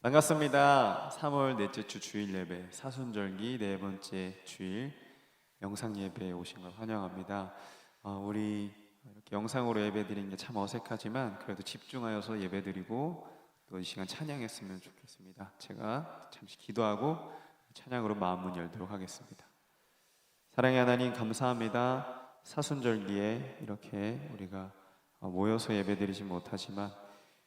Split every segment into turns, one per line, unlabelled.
반갑습니다. 3월 넷째 주 주일 예배 사순절기 네 번째 주일 영상 예배에 오신 걸 환영합니다. 우리 이렇게 영상으로 예배드리는 게 참 어색하지만 그래도 집중하여서 예배드리고 또 이 시간 찬양했으면 좋겠습니다. 제가 잠시 기도하고 찬양으로 마음 문 열도록 하겠습니다. 사랑의 하나님 감사합니다. 사순절기에 이렇게 우리가 모여서 예배드리지 못하지만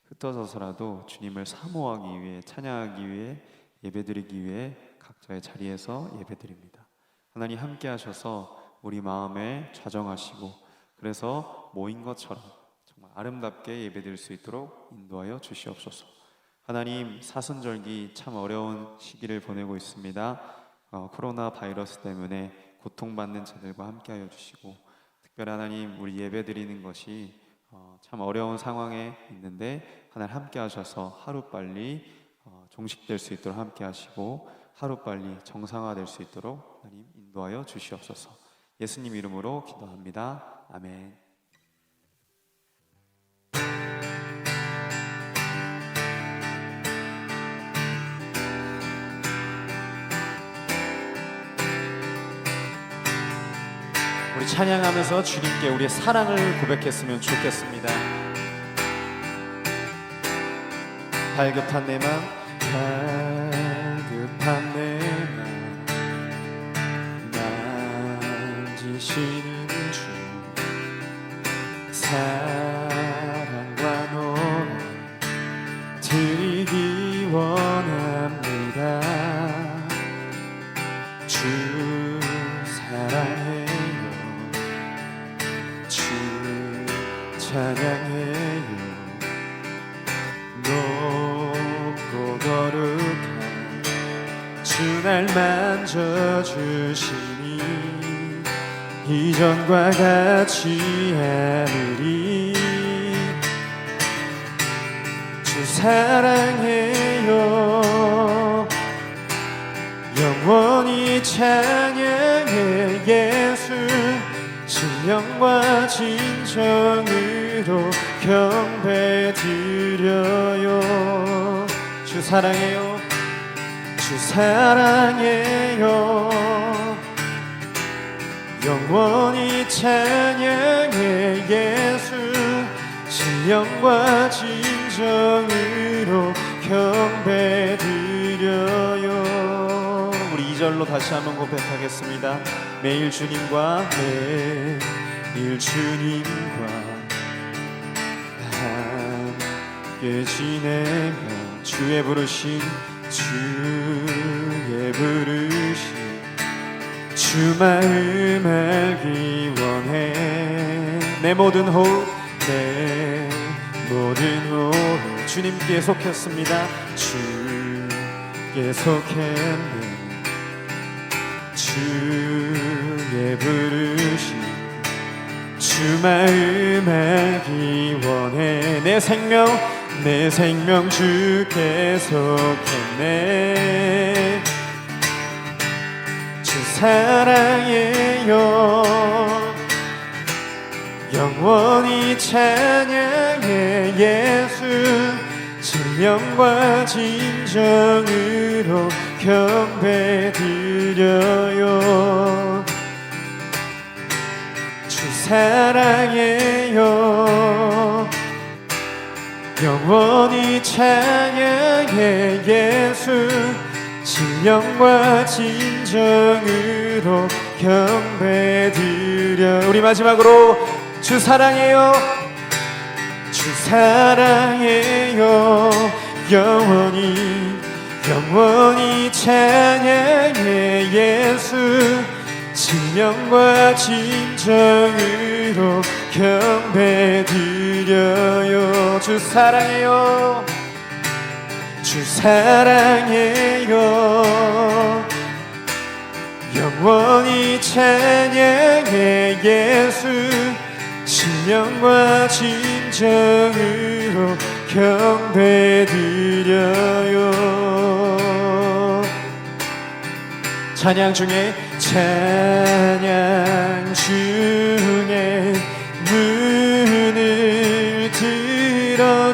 흩어져서라도 주님을 사모하기 위해 찬양하기 위해 예배드리기 위해 각자의 자리에서 예배드립니다. 하나님 함께 하셔서 우리 마음에 좌정하시고 그래서 모인 것처럼 정말 아름답게 예배드릴 수 있도록 인도하여 주시옵소서. 하나님 사순절기 참 어려운 시기를 보내고 있습니다. 코로나 바이러스 때문에 고통받는 자들과 함께 하여 주시고 특별히 하나님 우리 예배드리는 것이 참 어려운 상황에 있는데 하나님 함께 하셔서 하루빨리 종식될 수 있도록 함께 하시고 하루빨리 정상화될 수 있도록 하나님 인도하여 주시옵소서. 예수님 이름으로 기도합니다. 아멘. 우리 찬양하면서 주님께 우리의 사랑을 고백했으면 좋겠습니다. 발급한 내 맘, 발급한 내 맘 만지시는 주 사랑과 노래 드리기 원합니다. 주 사랑해요, 주 찬양해요. 높고 거룩한 주 날 만져주시니 이전과 같지 않으리. 주 사랑해요, 영원히 찬양해. 예수 신령과 진정으로 경배드려요. 주 사랑해요, 주 사랑해요, 영원히 찬양해. 예수 신령과 진정으로 경배드려요. 우리 2절로 다시 한번 고백하겠습니다. 매일 주님과 매일 주님과 함께 지내며 주의 부르심 주의 부르심 주 마음 알기 원해. 내 모든 호흡 내 모든 호흡 주님께 속했습니다. 주께 속했네. 주의 주께 부르신 주 마음 알기 원해. 내 생명 주께 속했네. 주 사랑해요. 영원히 찬양해. 예수 진령과 진정으로 경배드려요. 주 사랑해요. 영원히 찬양해. 예수 진령과 진정으로 경배드려. 우리 마지막으로 주 사랑해요. 주 사랑해요. 영원히 찬양해. 예수 진령과 진정으로 경배드려요. 주 사랑해요. 주 사랑해요. 영원히 찬양해. 예수 진령과 진정으로 경배드려요. 찬양 중에 문을 들어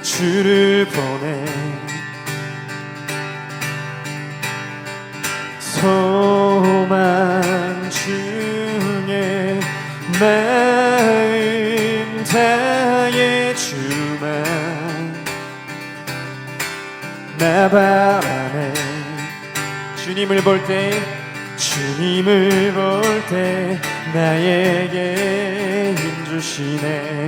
주를 보내. 소망 중에 마음 다해 주만 나 바라네. 주님을 볼 때 나에게 힘주시네.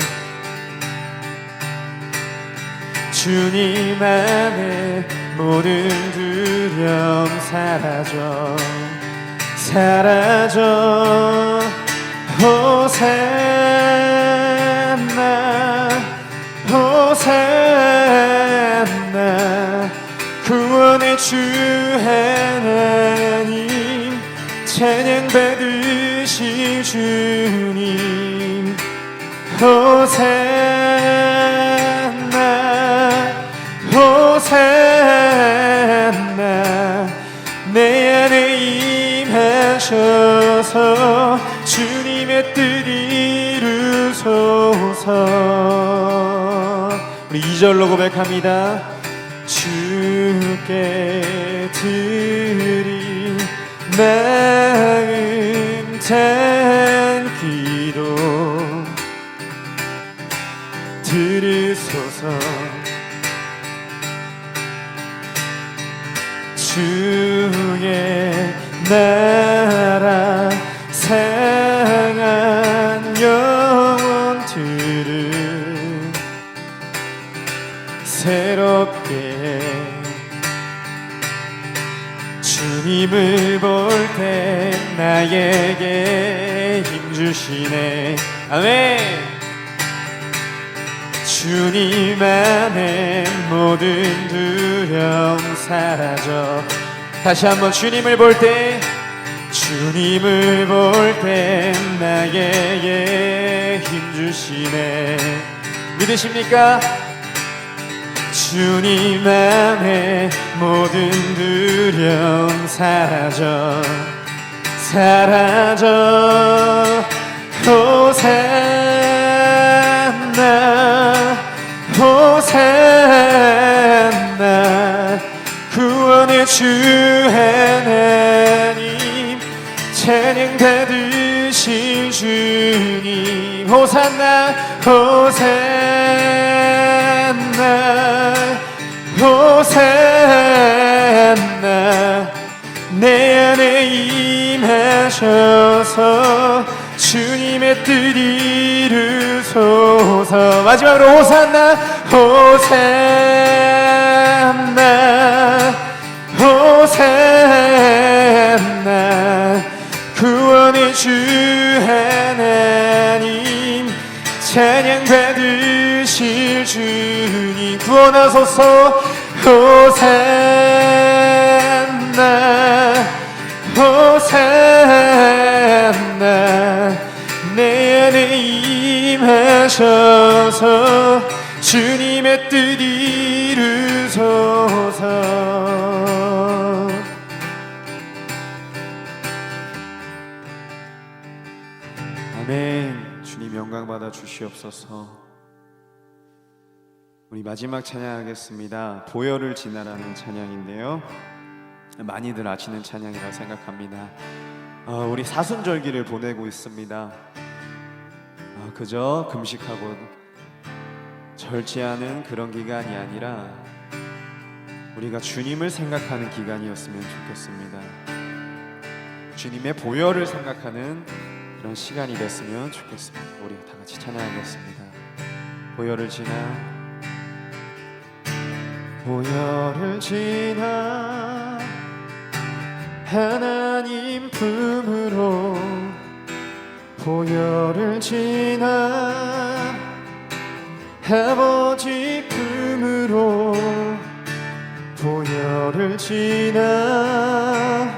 주님 안에 모든 두려움 사라져 호산나 호산나. 구원의 주 하나님 찬양 받으실 주님. 호산나 호산나. 내 안에 임하셔서 주님의 뜻 이루소서. 우리 2절로 고백합니다. 주께 드릴 마음 단 기도 들으소서. 주의 나라 상한 영혼들을 새롭게 해. 주님을 볼 때 나에게 힘주시네. 아멘. 주님 안에 모든 두려움 사라져. 다시 한번 주님을 볼 때 나에게 힘주시네. 믿으십니까? 주님 안에 모든 두려움 사라져 호산나 호산나. 구원의 주 하나님 찬양 받으실 주님. 호산나 호산나 호산나. 내 안에 임하셔서 주님의 뜻 이루소서. 마지막으로 호산나 호산나 호산나. 구원의 주 하나님 찬양 받으실 주님. 구원하소서. 호산나 호산나 내 안에 임하셔서 주님의 뜻 이루소서. 아멘. 주님 영광 받아 주시옵소서. 우리 마지막 찬양하겠습니다. 보혈을 지나라는 찬양인데요, 많이들 아시는 찬양이라 생각합니다. 우리 사순절기를 보내고 있습니다. 그저 금식하고 절제하는 그런 기간이 아니라 우리가 주님을 생각하는 기간이었으면 좋겠습니다. 주님의 보혈을 생각하는 그런 시간이 됐으면 좋겠습니다. 우리 다 같이 찬양하겠습니다. 보혈을 지나, 보혈을 지나 하나님 품으로, 보혈을 지나 아버지 품으로, 보혈을 지나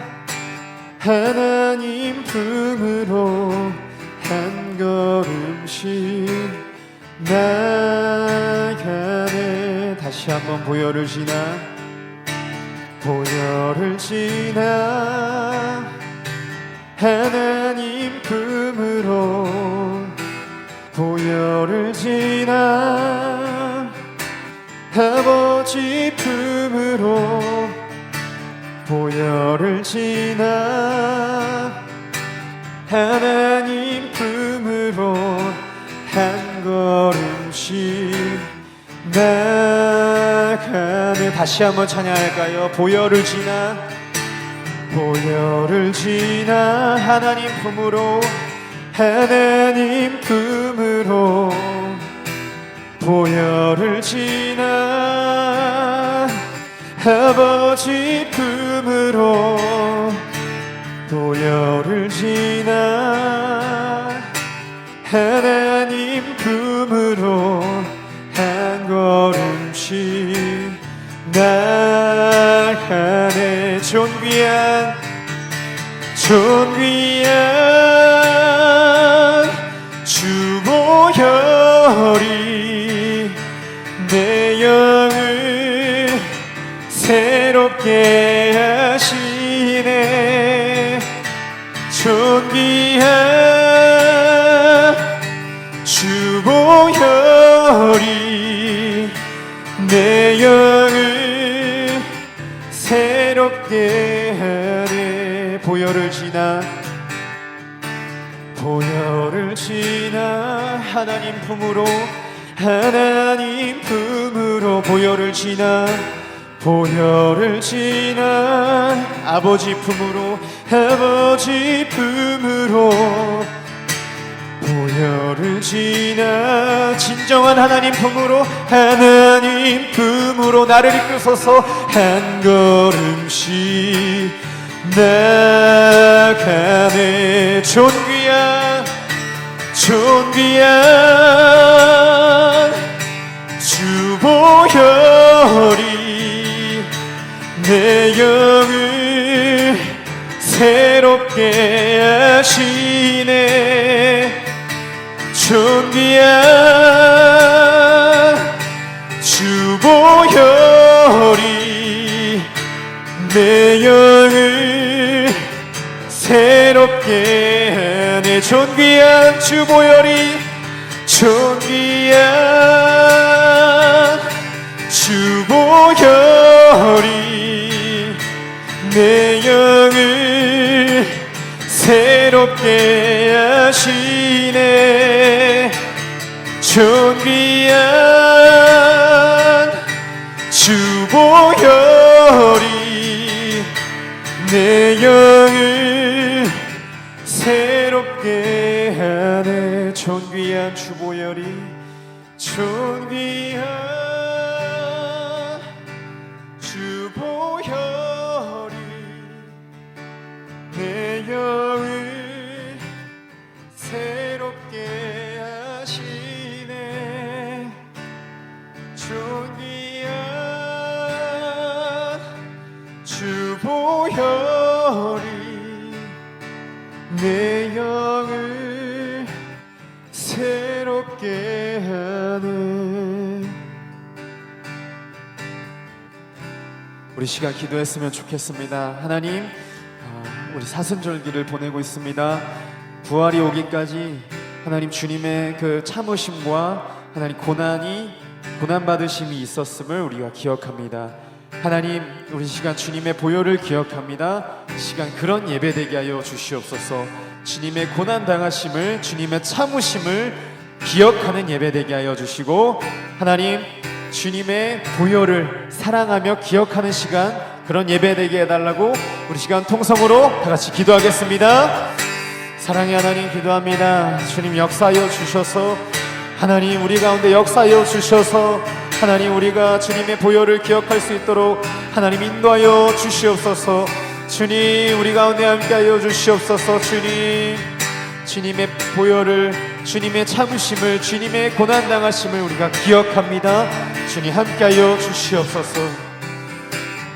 하나님 품으로 한 걸음씩 나가네. 다시 한번 보혈을 지나, 보혈을 지나 하나님 품으로, 보혈을 지나 아버지 품으로, 보혈을 지나 하나님 품으로 한 걸음씩 나가네. 다시 한번 찬양할까요? 보혈을 지나, 보혈을 지나 하나님 품으로, 하나님 품으로, 보혈을 지나 아버지 품으로, 보혈을 지나 하나님 품으로 한 걸음씩 나가네. 존귀한, 존귀한 주 보혈이 내 영을 새롭게 하시네. 존귀한 주 보혈이 내 영을 새롭게 하네. 보혈을 지나, 보혈을 지나 하나님 품으로, 하나님 품으로, 보혈을 지나, 보혈을 지나 아버지 품으로, 아버지 품으로, 보혈을 지나 진정한 하나님 품으로, 하나님 품으로 나를 이끄소서. 한 걸음씩 나가네. 존귀한, 존귀한 주 보혈이 내 영을 새롭게 하시네. 존귀한 주 보혈이 내 영을 새롭게 하네. 존귀한 주 보혈이, 존귀한 주 보혈이 내 영을 새롭게 하시네. 존귀한 주 보혈이 내 영을 새롭게 하네. 존귀한 주 보혈이, 존귀한 주 보혈이 내 영을 새롭게 하시네. 존귀한 주 보혈이 내 영을 새롭게 하네. 우리 시간 기도했으면 좋겠습니다. 하나님, 우리 사순절기를 보내고 있습니다. 부활이 오기까지 하나님 주님의 그 참으심과 하나님 고난 받으심이 있었음을 우리가 기억합니다. 하나님, 우리 시간 주님의 보혈을 기억합니다. 시간 그런 예배되게 하여 주시옵소서. 주님의 고난 당하심을, 주님의 참으심을 기억하는 예배되게 하여 주시고, 하나님 주님의 보혈을 사랑하며 기억하는 시간, 그런 예배되게 해달라고 우리 시간 통성으로 다 같이 기도하겠습니다. 사랑의 하나님, 기도합니다. 주님 역사하여 주셔서, 하나님 우리 가운데 역사하여 주셔서, 하나님 우리가 주님의 보혈을 기억할 수 있도록 하나님 인도하여 주시옵소서. 주님 우리 가운데 함께하여 주시옵소서. 주님, 주님의 보혈을, 주님의 참으심을, 주님의 고난당하심을 우리가 기억합니다. 주님 함께하여 주시옵소서.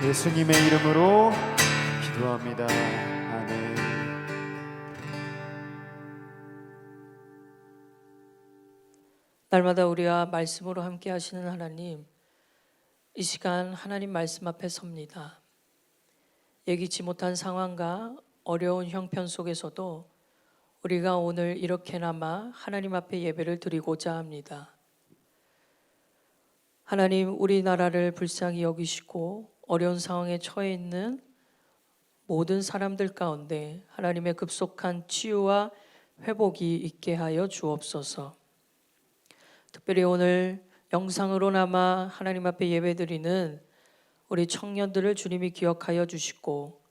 예수님의 이름으로 기도합니다. 아멘.
날마다 우리와 말씀으로 함께 하시는 하나님, 이 시간 하나님 말씀 앞에 섭니다. 예기치 못한 상황과 어려운 형편 속에서도 우리가 오늘 이렇게나마 하나님 앞에 예배를 드리고자 합니다. 하나님, 우리나라를 불쌍히 여기시고 어려운 상황에 처해 있는 모든 사람들 가운데 하나님의 급속한 치유와 회복이 있게 하여 주옵소서. 특별히 오늘 영상으로나마 하나님 앞에 예배드리는 우리 청년들을 주님이 기억하여 주시고,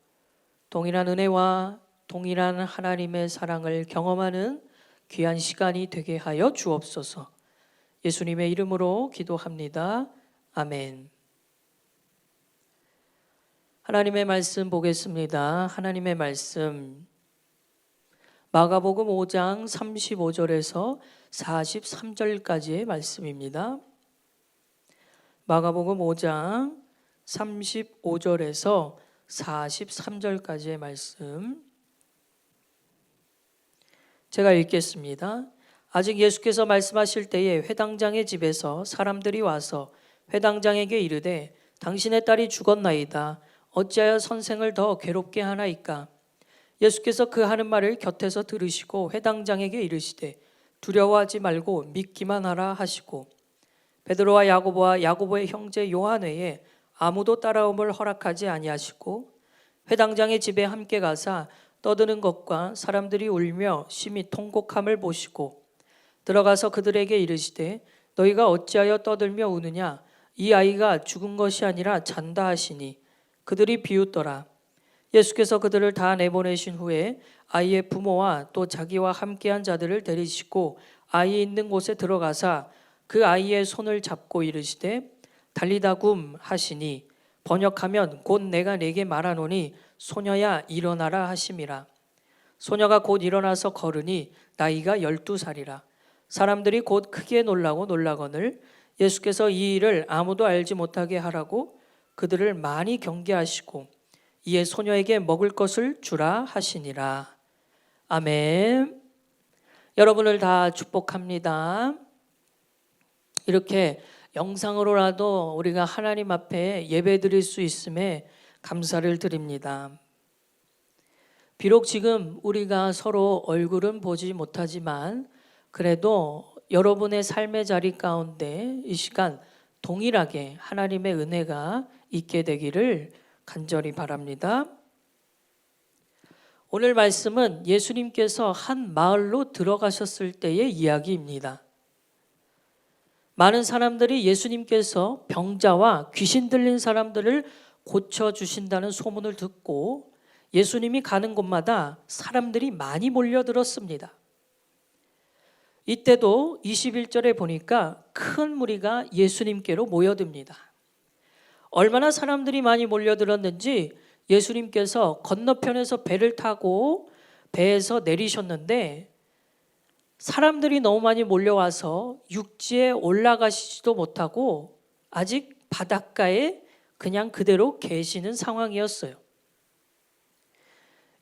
동일한 은혜와 동일한 하나님의 사랑을 경험하는 귀한 시간이 되게 하여 주옵소서. 예수님의 이름으로 기도합니다. 아멘. 하나님의 말씀 보겠습니다. 하나님의 말씀 마가복음 5장 35절에서 43절까지의 말씀입니다. 마가복음 5장 35절에서 43절까지의 말씀 제가 읽겠습니다. 아직 예수께서 말씀하실 때에 회당장의 집에서 사람들이 와서 회당장에게 이르되 당신의 딸이 죽었나이다. 어찌하여 선생을 더 괴롭게 하나이까? 예수께서 그 하는 말을 곁에서 들으시고 회당장에게 이르시되 두려워하지 말고 믿기만 하라 하시고, 베드로와 야고보와 야고보의 형제 요한 외에 아무도 따라옴을 허락하지 아니하시고, 회당장의 집에 함께 가사 떠드는 것과 사람들이 울며 심히 통곡함을 보시고 들어가서 그들에게 이르시되 너희가 어찌하여 떠들며 우느냐? 이 아이가 죽은 것이 아니라 잔다 하시니 그들이 비웃더라. 예수께서 그들을 다 내보내신 후에 아이의 부모와 또 자기와 함께한 자들을 데리시고 아이 있는 곳에 들어가사 그 아이의 손을 잡고 이르시되 달리다굼 하시니 번역하면 곧 내가 네게 말하노니 소녀야 일어나라 하심이라. 소녀가 곧 일어나서 걸으니 나이가 12살이라. 사람들이 곧 크게 놀라고 놀라거늘 예수께서 이 일을 아무도 알지 못하게 하라고 그들을 많이 경계하시고 이에 소녀에게 먹을 것을 주라 하시니라. 아멘. 여러분을 다 축복합니다. 이렇게 영상으로라도 우리가 하나님 앞에 예배 드릴 수 있음에 감사를 드립니다. 비록 지금 우리가 서로 얼굴은 보지 못하지만 그래도 여러분의 삶의 자리 가운데 이 시간 동일하게 하나님의 은혜가 있게 되기를 간절히 바랍니다. 오늘 말씀은 예수님께서 한 마을로 들어가셨을 때의 이야기입니다. 많은 사람들이 예수님께서 병자와 귀신 들린 사람들을 고쳐주신다는 소문을 듣고 예수님이 가는 곳마다 사람들이 많이 몰려들었습니다. 이때도 21절에 보니까 큰 무리가 예수님께로 모여듭니다. 얼마나 사람들이 많이 몰려들었는지 예수님께서 건너편에서 배를 타고 배에서 내리셨는데 사람들이 너무 많이 몰려와서 육지에 올라가시지도 못하고 아직 바닷가에 그냥 그대로 계시는 상황이었어요.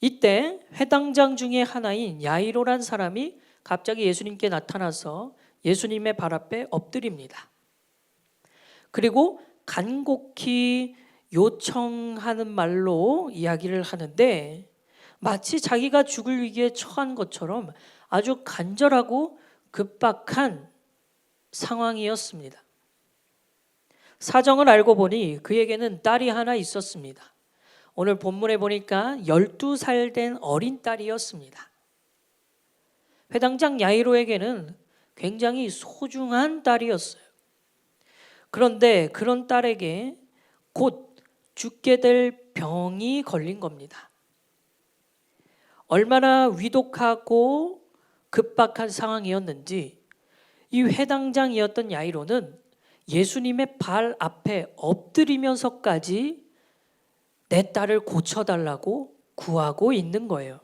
이때 회당장 중에 하나인 야이로란 사람이 갑자기 예수님께 나타나서 예수님의 발 앞에 엎드립니다. 그리고 간곡히 요청하는 말로 이야기를 하는데 마치 자기가 죽을 위기에 처한 것처럼 아주 간절하고 급박한 상황이었습니다. 사정을 알고 보니 그에게는 딸이 하나 있었습니다. 오늘 본문에 보니까 12살 된 어린 딸이었습니다. 회당장 야이로에게는 굉장히 소중한 딸이었어요. 그런데 그런 딸에게 곧 죽게 될 병이 걸린 겁니다. 얼마나 위독하고 급박한 상황이었는지 이 회당장이었던 야이로는 예수님의 발 앞에 엎드리면서까지 내 딸을 고쳐달라고 구하고 있는 거예요.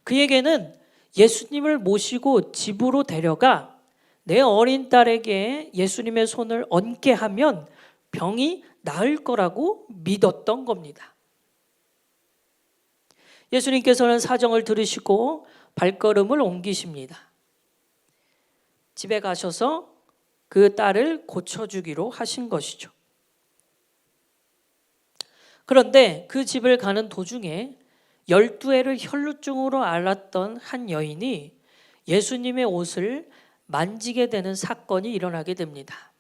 그에게는 예수님을 모시고 집으로 데려가 내 어린 딸에게 예수님의 손을 얹게 하면 병이 나을 거라고 믿었던 겁니다. 예수님께서는 사정을 들으시고 발걸음을 옮기십니다. 집에 가셔서 그 딸을 고쳐주기로 하신 것이죠. 그런데 그 집을 가는 도중에 12해를 혈루증으로 앓았던 한 여인이 예수님의 옷을 만지게 되는 사건이 일어나게 됩니다.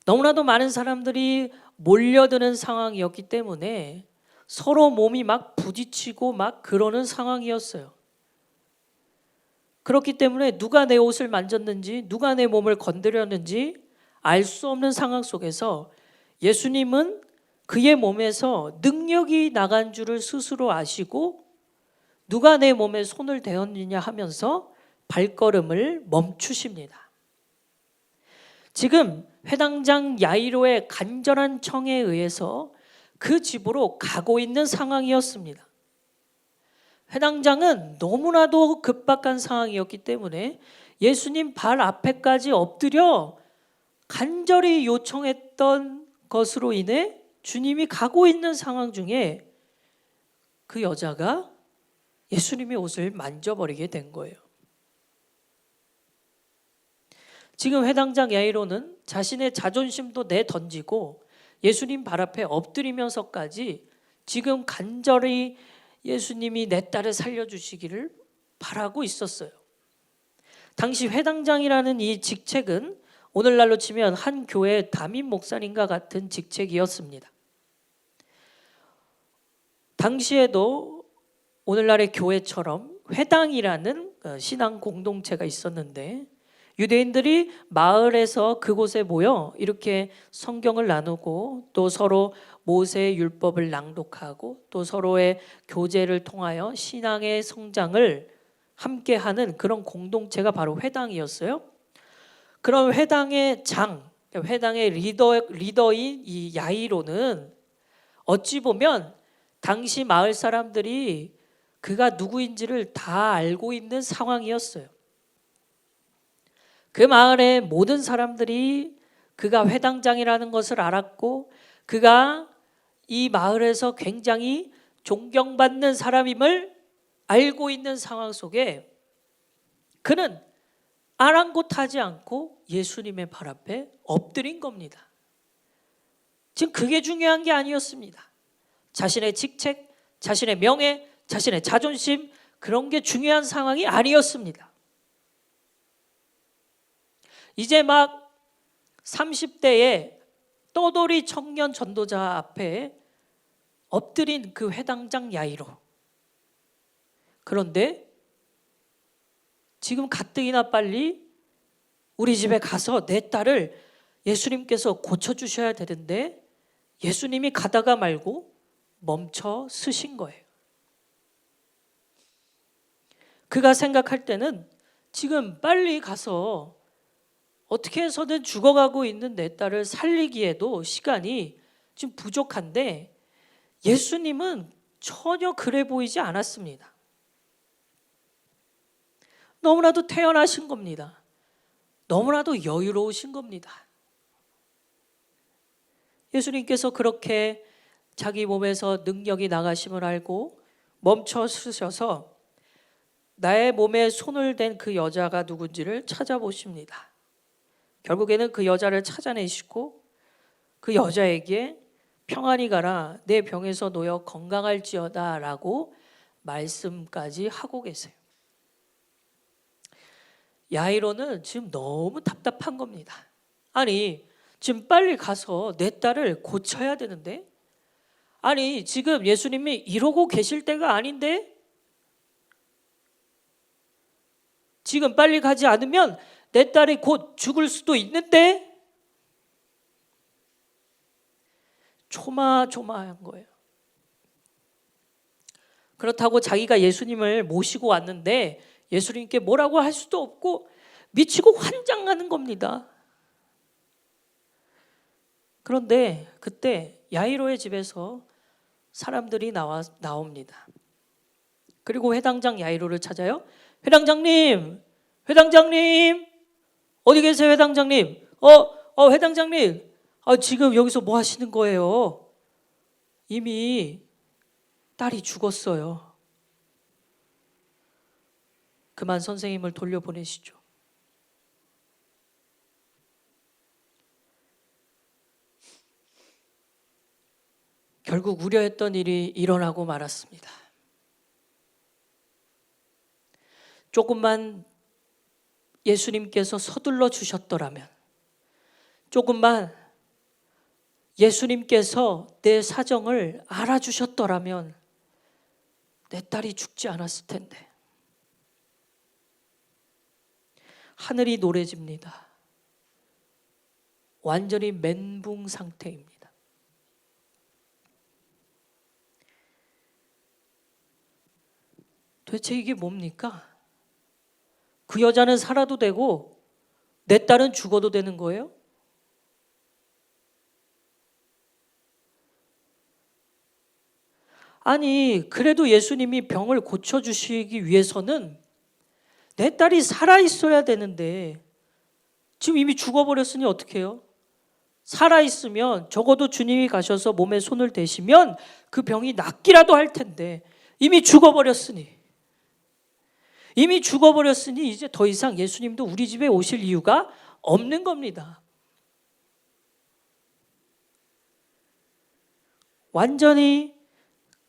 너무나도 많은 사람들이 몰려드는 상황이었기 때문에 서로 몸이 막 부딪히고 막 그러는 상황이었어요. 그렇기 때문에 누가 내 옷을 만졌는지 누가 내 몸을 건드렸는지 알 수 없는 상황 속에서 예수님은 그의 몸에서 능력이 나간 줄을 스스로 아시고 누가 내 몸에 손을 대었느냐 하면서 발걸음을 멈추십니다. 지금 회당장 야이로의 간절한 청에 의해서 그 집으로 가고 있는 상황이었습니다. 회당장은 너무나도 급박한 상황이었기 때문에 예수님 발 앞에까지 엎드려 간절히 요청했던 것으로 인해 주님이 가고 있는 상황 중에 그 여자가 예수님의 옷을 만져버리게 된 거예요. 지금 회당장 야이로는 자신의 자존심도 내던지고 예수님 발 앞에 엎드리면서까지 지금 간절히 예수님이 내 딸을 살려주시기를 바라고 있었어요. 당시 회당장이라는 이 직책은 오늘날로 치면 한 교회의 담임 목사님과 같은 직책이었습니다. 당시에도 오늘날의 교회처럼 회당이라는 신앙 공동체가 있었는데 유대인들이 마을에서 그곳에 모여 이렇게 성경을 나누고 또 서로 모세의 율법을 낭독하고 또 서로의 교제를 통하여 신앙의 성장을 함께하는 그런 공동체가 바로 회당이었어요. 그런 회당의 회당의 리더인 이 야이로는 어찌 보면 당시 마을 사람들이 그가 누구인지를 다 알고 있는 상황이었어요. 그 마을의 모든 사람들이 그가 회당장이라는 것을 알았고 그가 이 마을에서 굉장히 존경받는 사람임을 알고 있는 상황 속에 그는 아랑곳하지 않고 예수님의 발 앞에 엎드린 겁니다. 지금 그게 중요한 게 아니었습니다. 자신의 직책, 자신의 명예, 자신의 자존심 그런 게 중요한 상황이 아니었습니다. 이제 막 30대의 떠돌이 청년 전도자 앞에 엎드린 그 회당장 야이로. 그런데 지금 가뜩이나 빨리 우리 집에 가서 내 딸을 예수님께서 고쳐주셔야 되는데 예수님이 가다가 말고 멈춰 서신 거예요. 그가 생각할 때는 지금 빨리 가서 어떻게 해서든 죽어가고 있는 내 딸을 살리기에도 시간이 지금 부족한데 예수님은 전혀 그래 보이지 않았습니다. 너무나도 태연하신 겁니다. 너무나도 여유로우신 겁니다. 예수님께서 그렇게 자기 몸에서 능력이 나가심을 알고 멈춰 서셔서 나의 몸에 손을 댄 그 여자가 누군지를 찾아보십니다. 결국에는 그 여자를 찾아내시고 그 여자에게 평안히 가라, 내 병에서 놓여 건강할지어다 라고 말씀까지 하고 계세요. 야이로는 지금 너무 답답한 겁니다. 아니, 지금 빨리 가서 내 딸을 고쳐야 되는데, 아니 지금 예수님이 이러고 계실 때가 아닌데, 지금 빨리 가지 않으면 내 딸이 곧 죽을 수도 있는데, 조마조마한 거예요. 그렇다고 자기가 예수님을 모시고 왔는데 예수님께 뭐라고 할 수도 없고 미치고 환장하는 겁니다. 그런데 그때 야이로의 집에서 사람들이 나옵니다. 그리고 회당장 야이로를 찾아요. 회당장님, 회당장님, 어디 계세요, 회당장님? 회당장님, 지금 여기서 뭐 하시는 거예요? 이미 딸이 죽었어요. 그만 선생님을 돌려보내시죠. 결국 우려했던 일이 일어나고 말았습니다. 조금만 예수님께서 서둘러 주셨더라면, 조금만 예수님께서 내 사정을 알아주셨더라면 내 딸이 죽지 않았을 텐데. 하늘이 노래집니다. 완전히 멘붕 상태입니다. 도대체 이게 뭡니까? 그 여자는 살아도 되고 내 딸은 죽어도 되는 거예요? 아니, 그래도 예수님이 병을 고쳐주시기 위해서는 내 딸이 살아있어야 되는데 지금 이미 죽어버렸으니 어떡해요? 살아있으면 적어도 주님이 가셔서 몸에 손을 대시면 그 병이 낫기라도 할 텐데 이미 죽어버렸으니 이제 더 이상 예수님도 우리 집에 오실 이유가 없는 겁니다. 완전히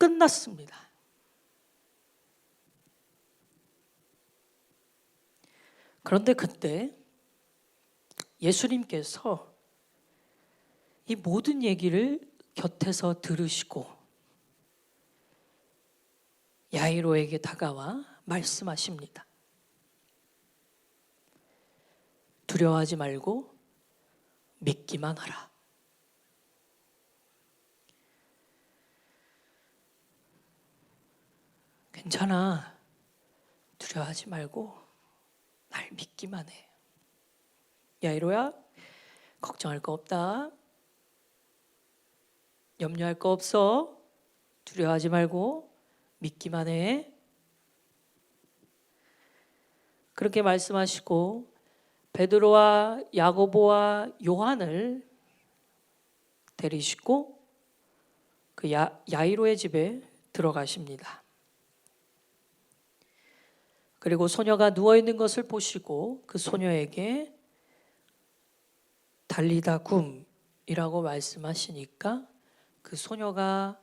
끝났습니다. 그런데 그때 예수님께서 이 모든 얘기를 곁에서 들으시고 야이로에게 다가와 말씀하십니다. 두려워하지 말고 믿기만 하라. 괜찮아. 두려워하지 말고 날 믿기만 해. 야이로야, 걱정할 거 없다. 염려할 거 없어. 두려워하지 말고 믿기만 해. 그렇게 말씀하시고 베드로와 야고보와 요한을 데리시고 그 야이로의 집에 들어가십니다. 그리고 소녀가 누워있는 것을 보시고 그 소녀에게 달리다 굼이라고 말씀하시니까 그 소녀가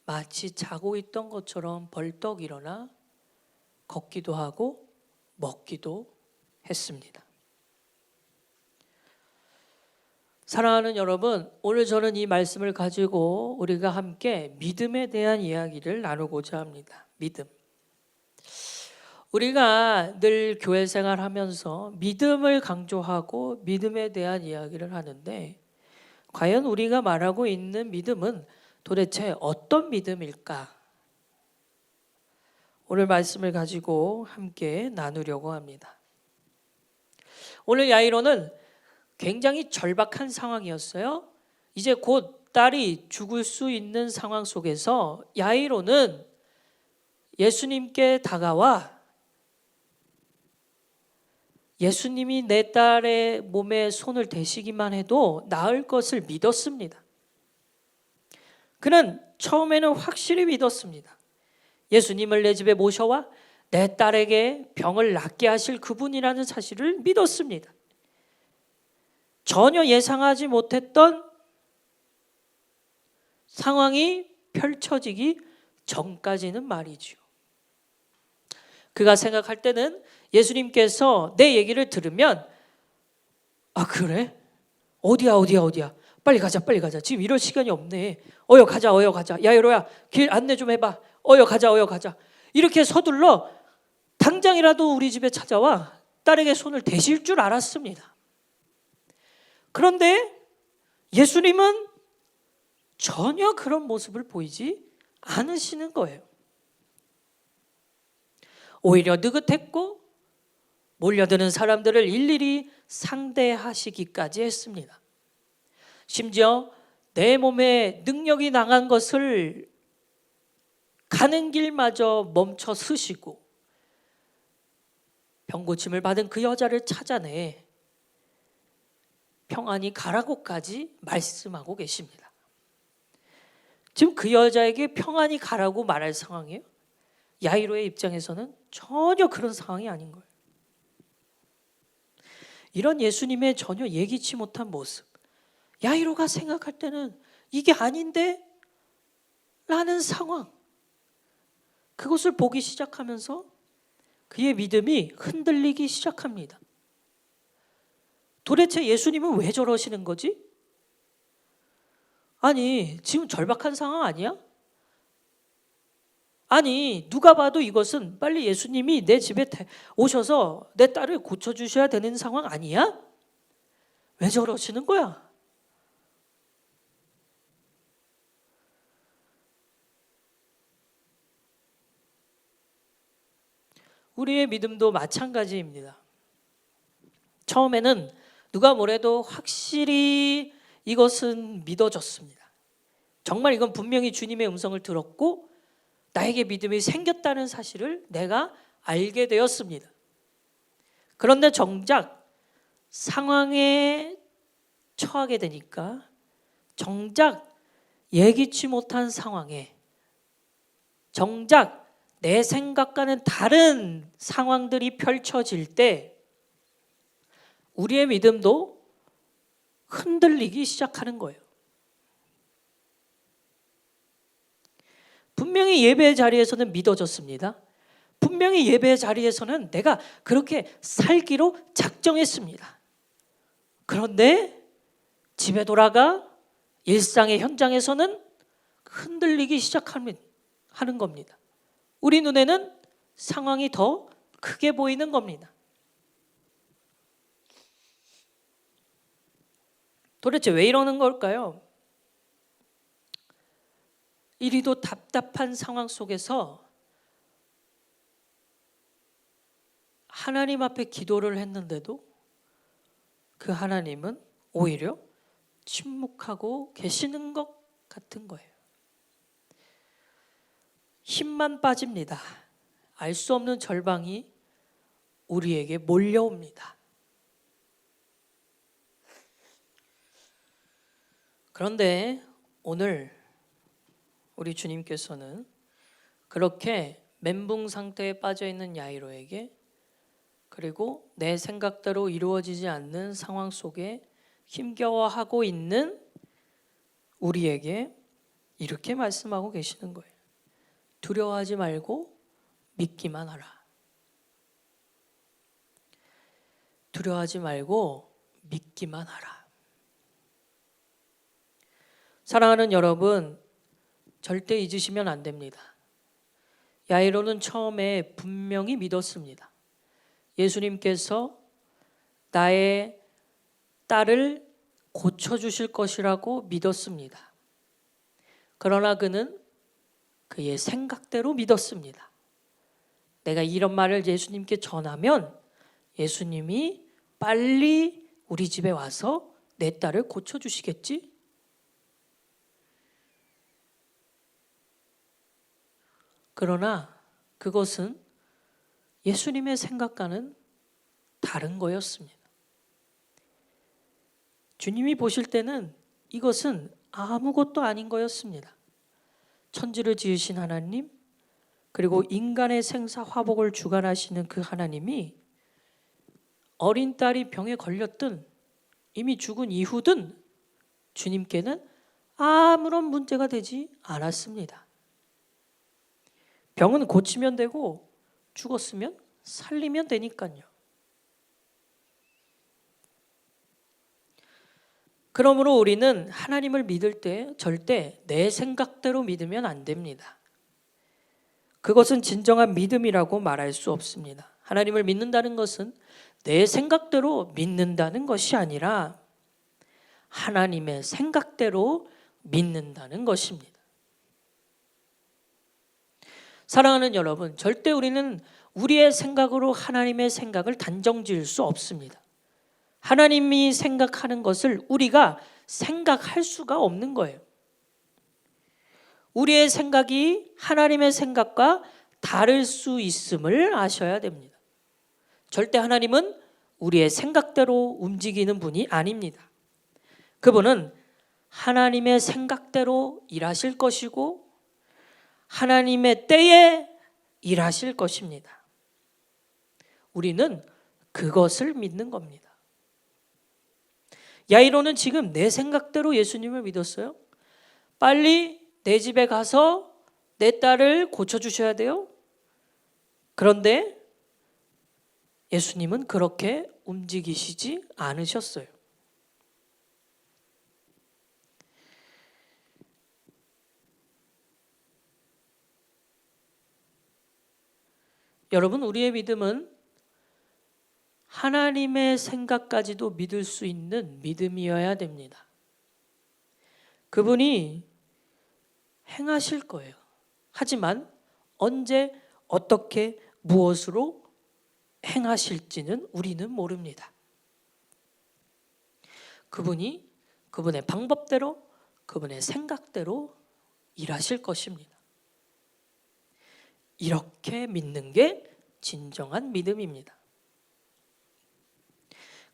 마치 자고 있던 것처럼 벌떡 일어나 걷기도 하고 먹기도 했습니다. 사랑하는 여러분, 오늘 저는 이 말씀을 가지고 우리가 함께 믿음에 대한 이야기를 나누고자 합니다. 믿음. 우리가 늘 교회 생활하면서 믿음을 강조하고 믿음에 대한 이야기를 하는데 과연 우리가 말하고 있는 믿음은 도대체 어떤 믿음일까? 오늘 말씀을 가지고 함께 나누려고 합니다. 오늘 야이로는 굉장히 절박한 상황이었어요. 이제 곧 딸이 죽을 수 있는 상황 속에서 야이로는 예수님께 다가와 예수님이 내 딸의 몸에 손을 대시기만 해도 나을 것을 믿었습니다. 그는 처음에는 확실히 믿었습니다. 예수님을 내 집에 모셔와 내 딸에게 병을 낫게 하실 그분이라는 사실을 믿었습니다. 전혀 예상하지 못했던 상황이 펼쳐지기 전까지는 말이죠. 그가 생각할 때는 예수님께서 내 얘기를 들으면 아 그래? 어디야 빨리 가자 지금 이럴 시간이 없네. 어여 가자 야이로야 길 안내 좀 해봐. 어여 가자 이렇게 서둘러 당장이라도 우리 집에 찾아와 딸에게 손을 대실 줄 알았습니다. 그런데 예수님은 전혀 그런 모습을 보이지 않으시는 거예요. 오히려 느긋했고 몰려드는 사람들을 일일이 상대하시기까지 했습니다. 심지어 내 몸에 능력이 나간 것을 가는 길마저 멈춰 서시고 병고침을 받은 그 여자를 찾아내 평안히 가라고까지 말씀하고 계십니다. 지금 그 여자에게 평안히 가라고 말할 상황이에요? 야이로의 입장에서는 전혀 그런 상황이 아닌 거예요. 이런 예수님의 전혀 예기치 못한 모습, 야이로가 생각할 때는 이게 아닌데? 라는 상황, 그것을 보기 시작하면서 그의 믿음이 흔들리기 시작합니다. 도대체 예수님은 왜 저러시는 거지? 아니 지금 절박한 상황 아니야? 아니 누가 봐도 이것은 빨리 예수님이 내 집에 오셔서 내 딸을 고쳐주셔야 되는 상황 아니야? 왜 저러시는 거야? 우리의 믿음도 마찬가지입니다. 처음에는 누가 뭐래도 확실히 이것은 믿어졌습니다. 정말 이건 분명히 주님의 음성을 들었고 나에게 믿음이 생겼다는 사실을 내가 알게 되었습니다. 그런데 정작 상황에 처하게 되니까 정작 예기치 못한 상황에 정작 내 생각과는 다른 상황들이 펼쳐질 때 우리의 믿음도 흔들리기 시작하는 거예요. 분명히 예배의 자리에서는 믿어졌습니다. 분명히 예배의 자리에서는 내가 그렇게 살기로 작정했습니다. 그런데 집에 돌아가 일상의 현장에서는 흔들리기 시작하는 겁니다. 우리 눈에는 상황이 더 크게 보이는 겁니다. 도대체 왜 이러는 걸까요? 이리도 답답한 상황 속에서 하나님 앞에 기도를 했는데도 그 하나님은 오히려 침묵하고 계시는 것 같은 거예요. 힘만 빠집니다. 알 수 없는 절방이 우리에게 몰려옵니다. 그런데 오늘 우리 주님께서는 그렇게 멘붕 상태에 빠져 있는 야이로에게 그리고 내 생각대로 이루어지지 않는 상황 속에 힘겨워하고 있는 우리에게 이렇게 말씀하고 계시는 거예요. 두려워하지 말고 믿기만 하라. 두려워하지 말고 믿기만 하라. 사랑하는 여러분, 절대 잊으시면 안 됩니다. 야이로는 처음에 분명히 믿었습니다. 예수님께서 나의 딸을 고쳐주실 것이라고 믿었습니다. 그러나 그는 그의 생각대로 믿었습니다. 내가 이런 말을 예수님께 전하면 예수님이 빨리 우리 집에 와서 내 딸을 고쳐주시겠지? 그러나 그것은 예수님의 생각과는 다른 거였습니다. 주님이 보실 때는 이것은 아무것도 아닌 거였습니다. 천지를 지으신 하나님, 그리고 인간의 생사 화복을 주관하시는 그 하나님이 어린 딸이 병에 걸렸든 이미 죽은 이후든 주님께는 아무런 문제가 되지 않았습니다. 병은 고치면 되고 죽었으면 살리면 되니까요. 그러므로 우리는 하나님을 믿을 때 절대 내 생각대로 믿으면 안 됩니다. 그것은 진정한 믿음이라고 말할 수 없습니다. 하나님을 믿는다는 것은 내 생각대로 믿는다는 것이 아니라 하나님의 생각대로 믿는다는 것입니다. 사랑하는 여러분, 절대 우리는 우리의 생각으로 하나님의 생각을 단정지을 수 없습니다. 하나님이 생각하는 것을 우리가 생각할 수가 없는 거예요. 우리의 생각이 하나님의 생각과 다를 수 있음을 아셔야 됩니다. 절대 하나님은 우리의 생각대로 움직이는 분이 아닙니다. 그분은 하나님의 생각대로 일하실 것이고 하나님의 때에 일하실 것입니다. 우리는 그것을 믿는 겁니다. 야이로는 지금 내 생각대로 예수님을 믿었어요. 빨리 내 집에 가서 내 딸을 고쳐주셔야 돼요. 그런데 예수님은 그렇게 움직이시지 않으셨어요. 여러분, 우리의 믿음은 하나님의 생각까지도 믿을 수 있는 믿음이어야 됩니다. 그분이 행하실 거예요. 하지만 언제, 어떻게, 무엇으로 행하실지는 우리는 모릅니다. 그분이 그분의 방법대로, 그분의 생각대로 일하실 것입니다. 이렇게 믿는 게 진정한 믿음입니다.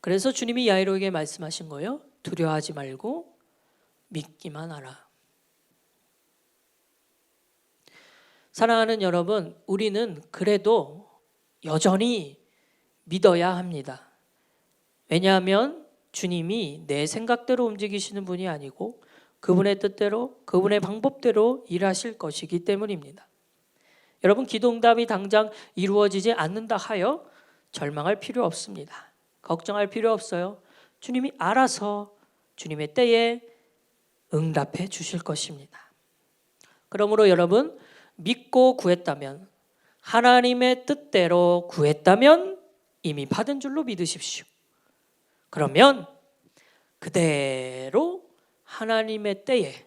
그래서 주님이 야이로에게 말씀하신 거예요. 두려워하지 말고 믿기만 하라. 사랑하는 여러분, 우리는 그래도 여전히 믿어야 합니다. 왜냐하면 주님이 내 생각대로 움직이시는 분이 아니고 그분의 뜻대로, 그분의 방법대로 일하실 것이기 때문입니다. 여러분, 기도응답이 당장 이루어지지 않는다 하여 절망할 필요 없습니다. 걱정할 필요 없어요. 주님이 알아서 주님의 때에 응답해 주실 것입니다. 그러므로 여러분, 믿고 구했다면, 하나님의 뜻대로 구했다면 이미 받은 줄로 믿으십시오. 그러면 그대로 하나님의 때에,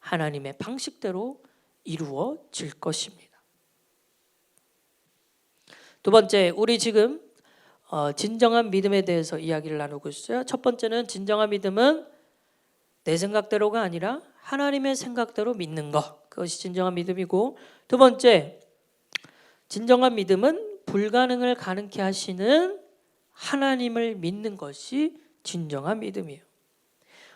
하나님의 방식대로 이루어질 것입니다. 두 번째, 우리 지금 진정한 믿음에 대해서 이야기를 나누고 있어요. 첫 번째는 진정한 믿음은 내 생각대로가 아니라 하나님의 생각대로 믿는 것, 그것이 진정한 믿음이고, 두 번째, 진정한 믿음은 불가능을 가능케 하시는 하나님을 믿는 것이 진정한 믿음이에요.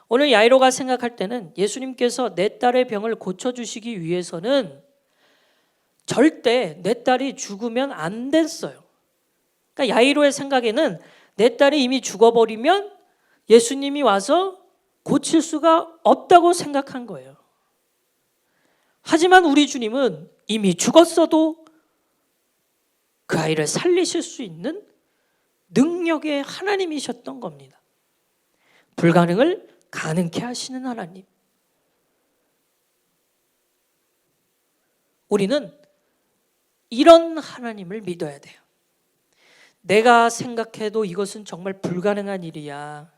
오늘 야이로가 생각할 때는 예수님께서 내 딸의 병을 고쳐주시기 위해서는 절대 내 딸이 죽으면 안 됐어요. 그러니까 야이로의 생각에는 내 딸이 이미 죽어버리면 예수님이 와서 고칠 수가 없다고 생각한 거예요. 하지만 우리 주님은 이미 죽었어도 그 아이를 살리실 수 있는 능력의 하나님이셨던 겁니다. 불가능을 가능케 하시는 하나님. 우리는 이런 하나님을 믿어야 돼요. 내가 생각해도 이것은 정말 불가능한 일이야.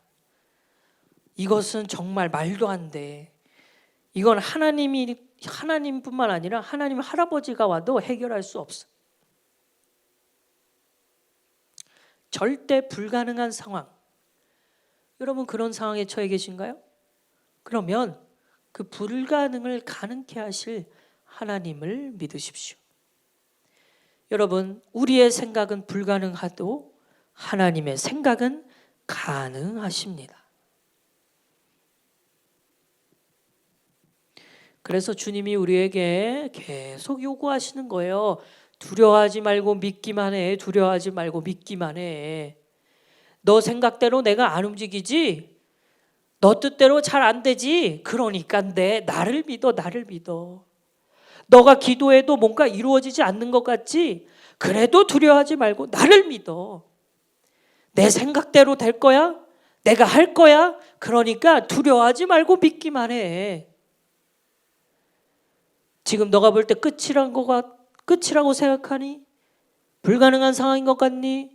이것은 정말 말도 안 돼. 이건 하나님뿐만 아니라 하나님 할아버지가 와도 해결할 수 없어. 절대 불가능한 상황. 여러분, 그런 상황에 처해 계신가요? 그러면 그 불가능을 가능케 하실 하나님을 믿으십시오. 여러분, 우리의 생각은 불가능하도 하나님의 생각은 가능하십니다. 그래서 주님이 우리에게 계속 요구하시는 거예요. 두려워하지 말고 믿기만 해. 두려워하지 말고 믿기만 해. 너 생각대로 내가 안 움직이지? 너 뜻대로 잘 안 되지? 그러니까 나를 믿어, 나를 믿어. 너가 기도해도 뭔가 이루어지지 않는 것 같지? 그래도 두려워하지 말고 나를 믿어. 내 생각대로 될 거야? 내가 할 거야? 그러니까 두려워하지 말고 믿기만 해. 지금 너가 볼 때 끝이라고 생각하니? 불가능한 상황인 것 같니?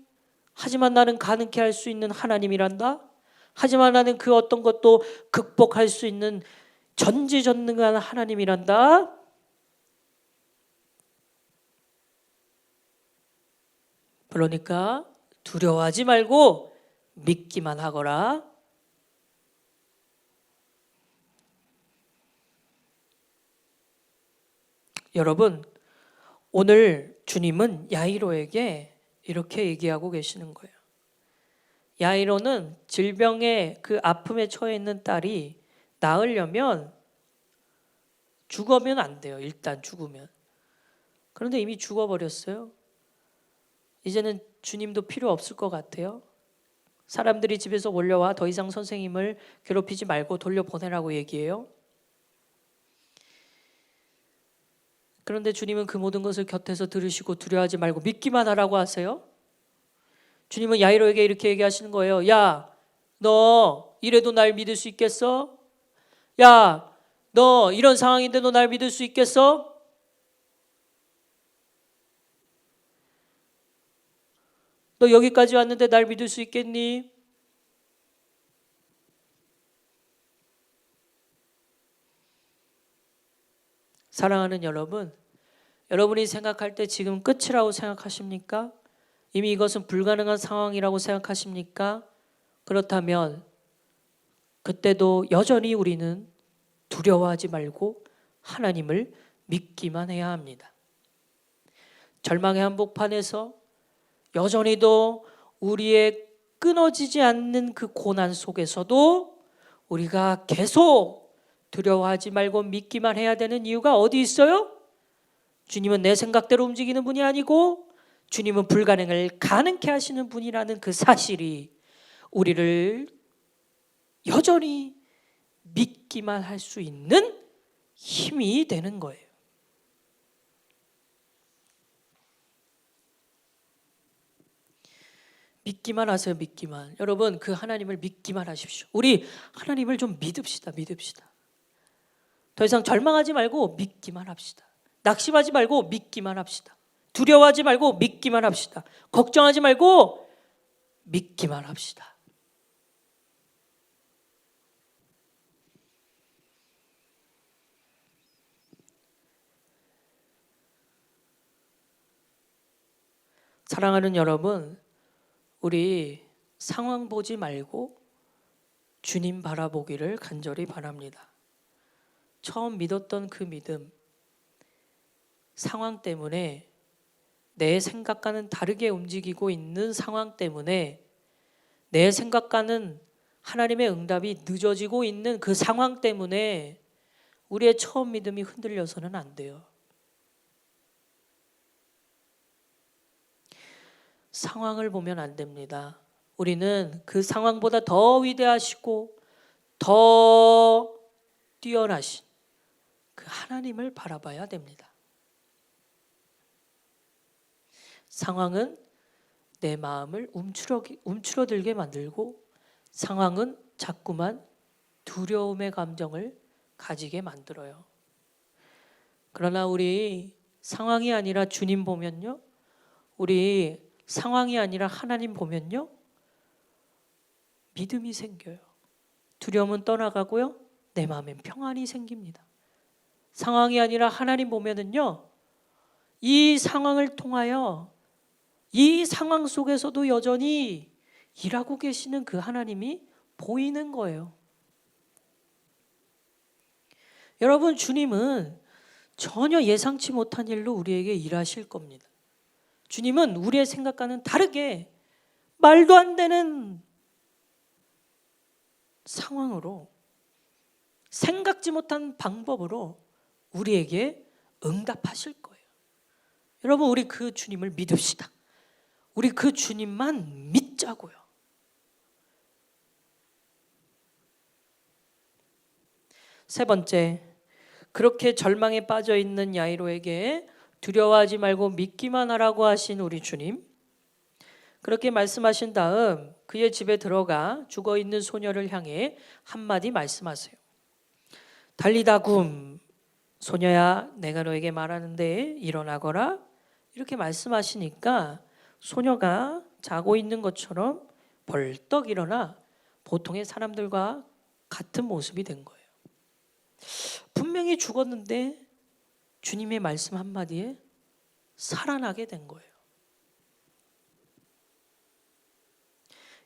하지만 나는 가능케 할 수 있는 하나님이란다. 하지만 나는 그 어떤 것도 극복할 수 있는 전지전능한 하나님이란다. 그러니까 두려워하지 말고 믿기만 하거라. 여러분, 오늘 주님은 야이로에게 이렇게 얘기하고 계시는 거예요. 야이로는 질병의 그 아픔에 처해 있는 딸이 나으려면 죽으면 안 돼요. 일단 죽으면. 그런데 이미 죽어버렸어요. 이제는 주님도 필요 없을 것 같아요. 사람들이 집에서 몰려와 더 이상 선생님을 괴롭히지 말고 돌려보내라고 얘기해요. 그런데 주님은 그 모든 것을 곁에서 들으시고 두려워하지 말고 믿기만 하라고 하세요. 주님은 야이로에게 이렇게 얘기하시는 거예요. 야, 너 이래도 날 믿을 수 있겠어? 야, 너 이런 상황인데도 날 믿을 수 있겠어? 너 여기까지 왔는데 날 믿을 수 있겠니? 사랑하는 여러분, 여러분이 생각할 때 지금 끝이라고 생각하십니까? 이미 이것은 불가능한 상황이라고 생각하십니까? 그렇다면 그때도 여전히 우리는 두려워하지 말고 하나님을 믿기만 해야 합니다. 절망의 한복판에서 여전히도 우리의 끊어지지 않는 그 고난 속에서도 우리가 계속 두려워하지 말고 믿기만 해야 되는 이유가 어디 있어요? 주님은 내 생각대로 움직이는 분이 아니고 주님은 불가능을 가능케 하시는 분이라는 그 사실이 우리를 여전히 믿기만 할 수 있는 힘이 되는 거예요. 믿기만 하세요. 믿기만. 여러분, 그 하나님을 믿기만 하십시오. 우리 하나님을 좀 믿읍시다. 더 이상 절망하지 말고 믿기만 합시다. 낙심하지 말고 믿기만 합시다. 두려워하지 말고 믿기만 합시다. 걱정하지 말고 믿기만 합시다. 사랑하는 여러분, 우리 상황 보지 말고 주님 바라보기를 간절히 바랍니다. 처음 믿었던 그 믿음, 상황 때문에 내 생각과는 다르게 움직이고 있는 상황 때문에 내 생각과는 하나님의 응답이 늦어지고 있는 그 상황 때문에 우리의 처음 믿음이 흔들려서는 안 돼요. 상황을 보면 안 됩니다. 우리는 그 상황보다 더 위대하시고 더 뛰어나신 그 하나님을 바라봐야 됩니다. 상황은 내 마음을 움츠러들게 만들고 상황은 자꾸만 두려움의 감정을 가지게 만들어요. 그러나 우리 상황이 아니라 주님 보면요, 우리 상황이 아니라 하나님 보면요, 믿음이 생겨요. 두려움은 떠나가고요, 내 마음엔 평안이 생깁니다. 상황이 아니라 하나님 보면은요, 이 상황을 통하여 이 상황 속에서도 여전히 일하고 계시는 그 하나님이 보이는 거예요. 여러분, 주님은 전혀 예상치 못한 일로 우리에게 일하실 겁니다. 주님은 우리의 생각과는 다르게 말도 안 되는 상황으로 생각지 못한 방법으로 우리에게 응답하실 거예요. 여러분, 우리 그 주님을 믿읍시다. 우리 그 주님만 믿자고요. 세 번째, 그렇게 절망에 빠져 있는 야이로에게 두려워하지 말고 믿기만 하라고 하신 우리 주님. 그렇게 말씀하신 다음 그의 집에 들어가 죽어 있는 소녀를 향해 한마디 말씀하세요. 달리다 굼, 소녀야 내가 너에게 말하는데 일어나거라. 이렇게 말씀하시니까 소녀가 자고 있는 것처럼 벌떡 일어나 보통의 사람들과 같은 모습이 된 거예요. 분명히 죽었는데 주님의 말씀 한마디에 살아나게 된 거예요.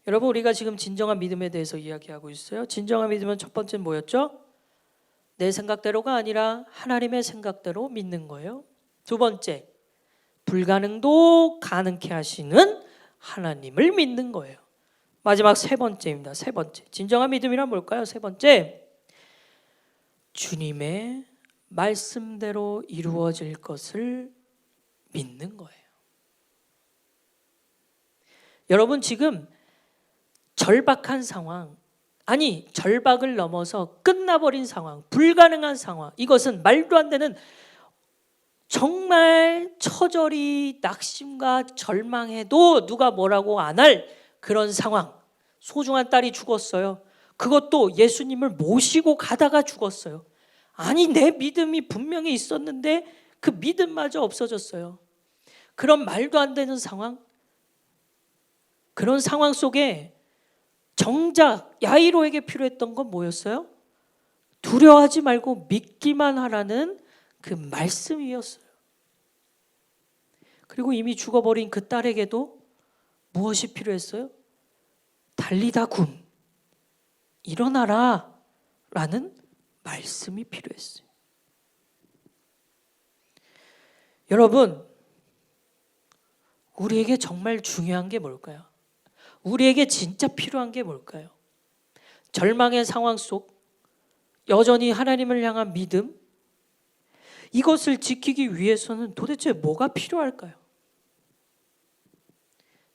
여러분, 우리가 지금 진정한 믿음에 대해서 이야기하고 있어요. 진정한 믿음은 첫 번째는 뭐였죠? 내 생각대로가 아니라 하나님의 생각대로 믿는 거예요. 두 번째, 불가능도 가능케 하시는 하나님을 믿는 거예요. 마지막 세 번째입니다. 세 번째, 진정한 믿음이란 뭘까요? 세 번째, 주님의 말씀대로 이루어질 것을 믿는 거예요. 여러분, 지금 절박한 상황, 아니 절박을 넘어서 끝나버린 상황, 불가능한 상황, 이것은 말도 안 되는 정말 처절히 낙심과 절망해도 누가 뭐라고 안 할 그런 상황. 소중한 딸이 죽었어요. 그것도 예수님을 모시고 가다가 죽었어요. 아니, 내 믿음이 분명히 있었는데 그 믿음마저 없어졌어요. 그런 말도 안 되는 상황, 그런 상황 속에 정작 야이로에게 필요했던 건 뭐였어요? 두려워하지 말고 믿기만 하라는 그 말씀이었어요. 그리고 이미 죽어버린 그 딸에게도 무엇이 필요했어요? 달리다 굼, 일어나라 라는 말씀이 필요했어요. 여러분, 우리에게 정말 중요한 게 뭘까요? 우리에게 진짜 필요한 게 뭘까요? 절망의 상황 속 여전히 하나님을 향한 믿음, 이것을 지키기 위해서는 도대체 뭐가 필요할까요?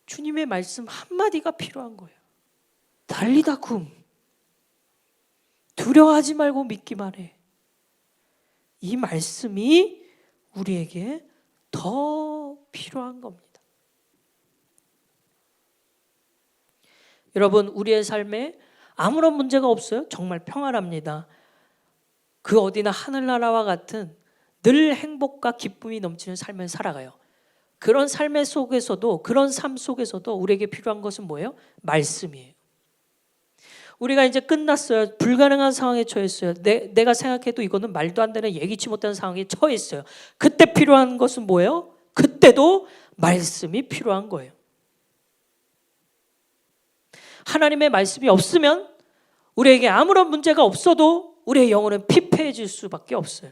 주님의 말씀 한마디가 필요한 거예요. 달리다 굼, 두려워하지 말고 믿기만 해. 이 말씀이 우리에게 더 필요한 겁니다. 여러분, 우리의 삶에 아무런 문제가 없어요. 정말 평안합니다. 그 어디나 하늘나라와 같은 늘 행복과 기쁨이 넘치는 삶을 살아가요. 그런 삶의 속에서도, 그런 삶 속에서도 우리에게 필요한 것은 뭐예요? 말씀이에요. 우리가 이제 끝났어요. 불가능한 상황에 처했어요. 내가 생각해도 이거는 말도 안 되는, 예기치 못한 상황에 처했어요. 그때 필요한 것은 뭐예요? 그때도 말씀이 필요한 거예요. 하나님의 말씀이 없으면 우리에게 아무런 문제가 없어도 우리의 영혼은 피폐해질 수밖에 없어요.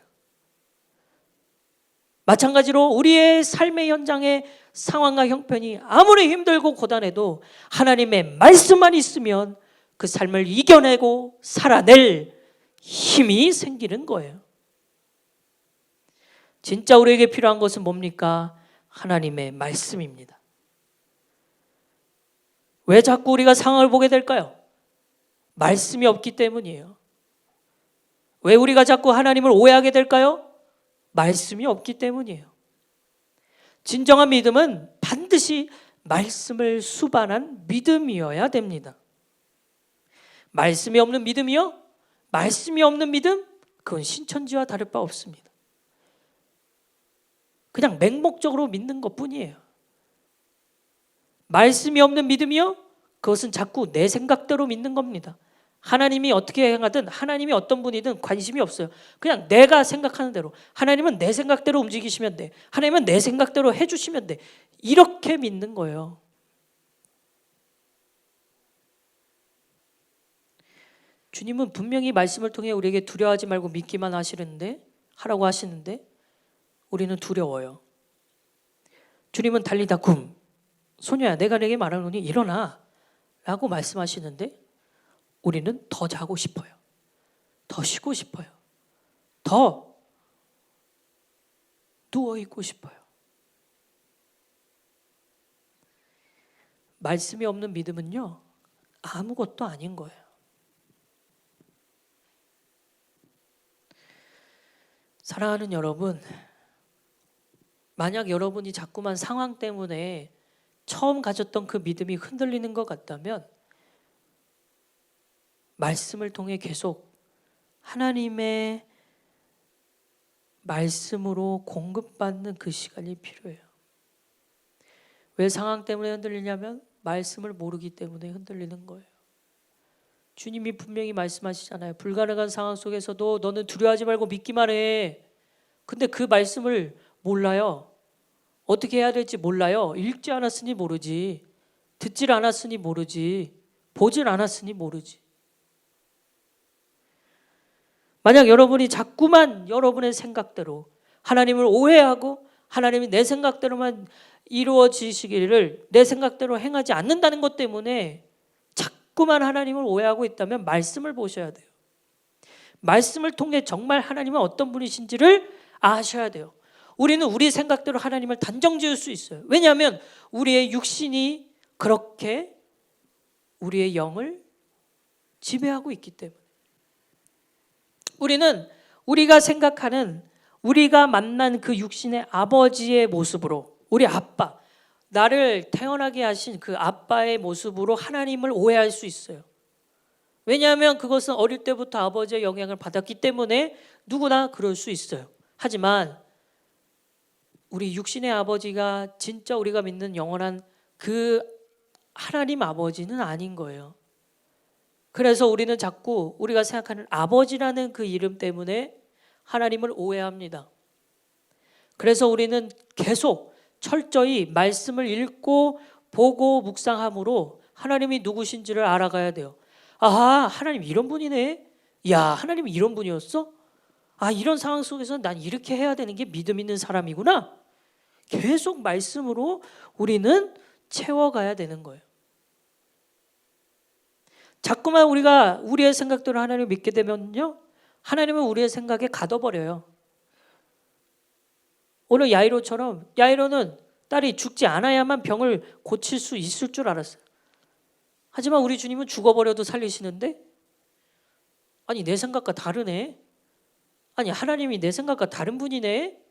마찬가지로 우리의 삶의 현장의 상황과 형편이 아무리 힘들고 고단해도 하나님의 말씀만 있으면 그 삶을 이겨내고 살아낼 힘이 생기는 거예요. 진짜 우리에게 필요한 것은 뭡니까? 하나님의 말씀입니다. 왜 자꾸 우리가 상황을 보게 될까요? 말씀이 없기 때문이에요. 왜 우리가 자꾸 하나님을 오해하게 될까요? 말씀이 없기 때문이에요. 진정한 믿음은 반드시 말씀을 수반한 믿음이어야 됩니다. 말씀이 없는 믿음이요? 말씀이 없는 믿음? 그건 신천지와 다를 바 없습니다. 그냥 맹목적으로 믿는 것뿐이에요. 말씀이 없는 믿음이요? 그것은 자꾸 내 생각대로 믿는 겁니다. 하나님이 어떻게 행하든, 하나님이 어떤 분이든 관심이 없어요. 그냥 내가 생각하는 대로, 하나님은 내 생각대로 움직이시면 돼, 하나님은 내 생각대로 해주시면 돼, 이렇게 믿는 거예요. 주님은 분명히 말씀을 통해 우리에게 두려워하지 말고 믿기만 하라고 하시는데 우리는 두려워요. 주님은 달리다 굼, 소녀야 내가 내게 말하노니 일어나 라고 말씀하시는데 우리는 더 자고 싶어요. 더 쉬고 싶어요. 더 누워 있고 싶어요. 말씀이 없는 믿음은요, 아무것도 아닌 거예요. 사랑하는 여러분, 만약 여러분이 자꾸만 상황 때문에 처음 가졌던 그 믿음이 흔들리는 것 같다면 말씀을 통해 계속 하나님의 말씀으로 공급받는 그 시간이 필요해요. 왜 상황 때문에 흔들리냐면 말씀을 모르기 때문에 흔들리는 거예요. 주님이 분명히 말씀하시잖아요. 불가능한 상황 속에서도 너는 두려워하지 말고 믿기만 해. 근데 그 말씀을 몰라요. 어떻게 해야 될지 몰라요. 읽지 않았으니 모르지. 듣질 않았으니 모르지. 보질 않았으니 모르지. 만약 여러분이 자꾸만 여러분의 생각대로 하나님을 오해하고 하나님이 내 생각대로만 이루어지시기를 내 생각대로 행하지 않는다는 것 때문에 자꾸만 하나님을 오해하고 있다면 말씀을 보셔야 돼요. 말씀을 통해 정말 하나님은 어떤 분이신지를 아셔야 돼요. 우리는 우리 생각대로 하나님을 단정 지을 수 있어요. 왜냐하면 우리의 육신이 그렇게 우리의 영을 지배하고 있기 때문에. 우리는 우리가 생각하는 우리가 만난 그 육신의 아버지의 모습으로 우리 아빠, 나를 태어나게 하신 그 아빠의 모습으로 하나님을 오해할 수 있어요. 왜냐하면 그것은 어릴 때부터 아버지의 영향을 받았기 때문에 누구나 그럴 수 있어요. 하지만 우리 육신의 아버지가 진짜 우리가 믿는 영원한 그 하나님 아버지는 아닌 거예요. 그래서 우리는 자꾸 우리가 생각하는 아버지라는 그 이름 때문에 하나님을 오해합니다. 그래서 우리는 계속 철저히 말씀을 읽고 보고 묵상함으로 하나님이 누구신지를 알아가야 돼요. 아하, 하나님 이런 분이네. 야, 하나님이 이런 분이었어? 아, 이런 상황 속에서 난 이렇게 해야 되는 게 믿음 있는 사람이구나. 계속 말씀으로 우리는 채워가야 되는 거예요. 자꾸만 우리가 우리의 생각대로 하나님을 믿게 되면요, 하나님은 우리의 생각에 가둬버려요. 오늘 야이로처럼 야이로는 딸이 죽지 않아야만 병을 고칠 수 있을 줄 알았어요. 하지만 우리 주님은 죽어버려도 살리시는데, 아니 내 생각과 다르네. 아니 하나님이 내 생각과 다른 분이네.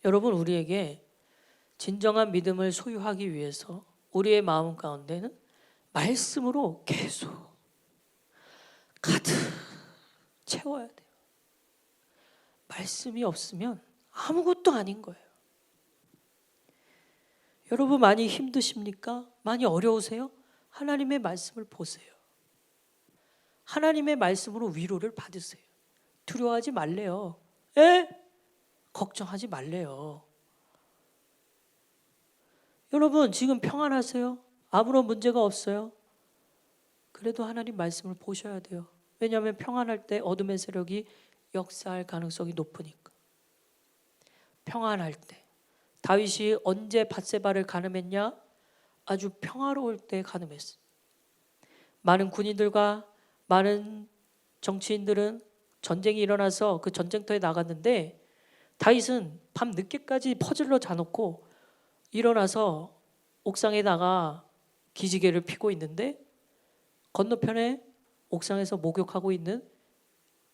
여러분, 우리에게 진정한 믿음을 소유하기 위해서 우리의 마음 가운데는 말씀으로 계속 가득 채워야 돼요. 말씀이 없으면 아무것도 아닌 거예요. 여러분 많이 힘드십니까? 많이 어려우세요? 하나님의 말씀을 보세요. 하나님의 말씀으로 위로를 받으세요. 두려워하지 말래요. 에? 걱정하지 말래요. 여러분 지금 평안하세요? 아무런 문제가 없어요? 그래도 하나님 말씀을 보셔야 돼요. 왜냐하면 평안할 때 어둠의 세력이 역사할 가능성이 높으니까. 평안할 때 다윗이 언제 밧세바를 간음했냐? 아주 평화로울 때 간음했어요. 많은 군인들과 많은 정치인들은 전쟁이 일어나서 그 전쟁터에 나갔는데 다윗은 밤 늦게까지 퍼즐러 자놓고 일어나서 옥상에 나가 기지개를 피고 있는데 건너편에 옥상에서 목욕하고 있는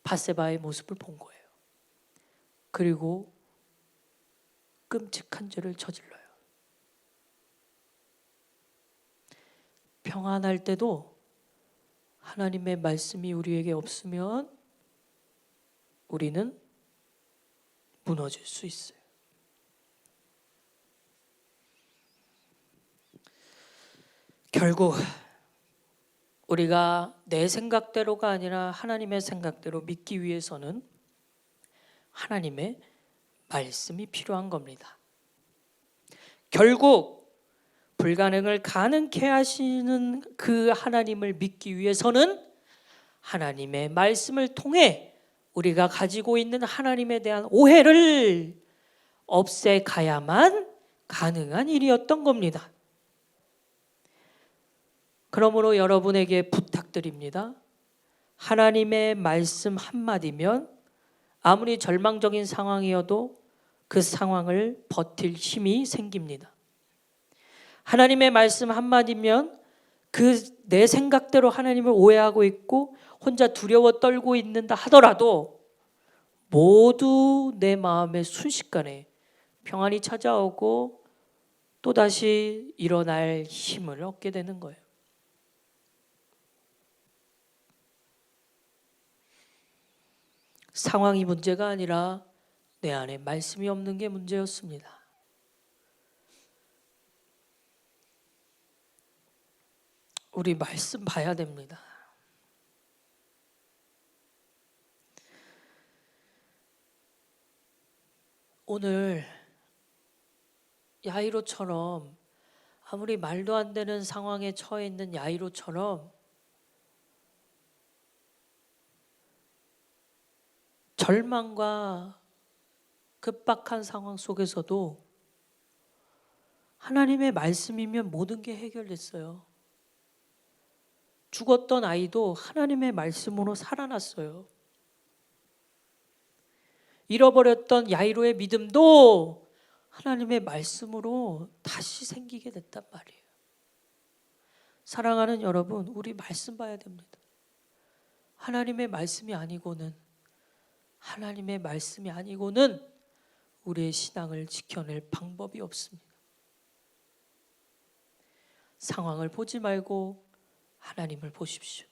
밧세바의 모습을 본 거예요. 그리고 끔찍한 죄를 저질러요. 평안할 때도 하나님의 말씀이 우리에게 없으면 우리는 무너질 수 있어요. 결국 우리가 내 생각대로가 아니라 하나님의 생각대로 믿기 위해서는 하나님의 말씀이 필요한 겁니다. 결국 불가능을 가능케 하시는 그 하나님을 믿기 위해서는 하나님의 말씀을 통해 우리가 가지고 있는 하나님에 대한 오해를 없애가야만 가능한 일이었던 겁니다. 그러므로 여러분에게 부탁드립니다. 하나님의 말씀 한마디면 아무리 절망적인 상황이어도 그 상황을 버틸 힘이 생깁니다. 하나님의 말씀 한마디면 내 생각대로 하나님을 오해하고 있고 혼자 두려워 떨고 있는다 하더라도 모두 내 마음에 순식간에 평안이 찾아오고 또다시 일어날 힘을 얻게 되는 거예요. 상황이 문제가 아니라 내 안에 말씀이 없는 게 문제였습니다. 우리 말씀 봐야 됩니다. 오늘 야이로처럼 아무리 말도 안 되는 상황에 처해 있는 야이로처럼 절망과 급박한 상황 속에서도 하나님의 말씀이면 모든 게 해결됐어요. 죽었던 아이도 하나님의 말씀으로 살아났어요. 잃어버렸던 야이로의 믿음도 하나님의 말씀으로 다시 생기게 됐단 말이에요. 사랑하는 여러분, 우리 말씀 봐야 됩니다. 하나님의 말씀이 아니고는 우리의 신앙을 지켜낼 방법이 없습니다. 상황을 보지 말고 하나님을 보십시오.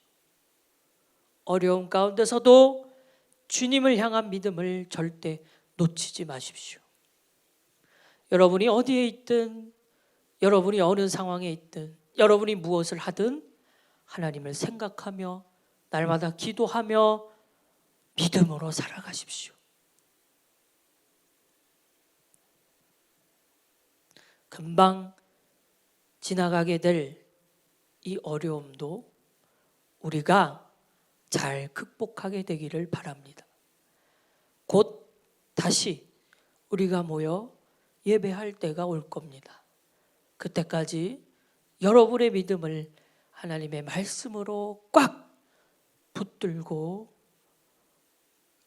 어려움 가운데서도 주님을 향한 믿음을 절대 놓치지 마십시오. 여러분이 어디에 있든, 여러분이 어느 상황에 있든, 여러분이 무엇을 하든 하나님을 생각하며 날마다 기도하며 믿음으로 살아가십시오. 금방 지나가게 될 이 어려움도 우리가 잘 극복하게 되기를 바랍니다. 곧 다시 우리가 모여 예배할 때가 올 겁니다. 그때까지 여러분의 믿음을 하나님의 말씀으로 꽉 붙들고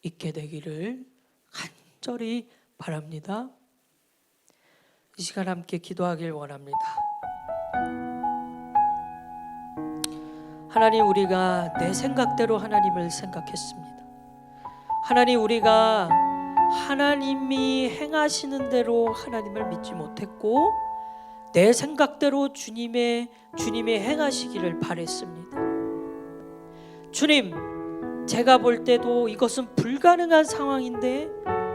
있게 되기를 간절히 바랍니다. 이 시간 함께 기도하길 원합니다. 하나님, 우리가 내 생각대로 하나님을 생각했습니다. 하나님, 우리가 하나님이 행하시는 대로 하나님을 믿지 못했고 내 생각대로 주님의 행하시기를 바랬습니다. 주님, 제가 볼 때도 이것은 불가능한 상황인데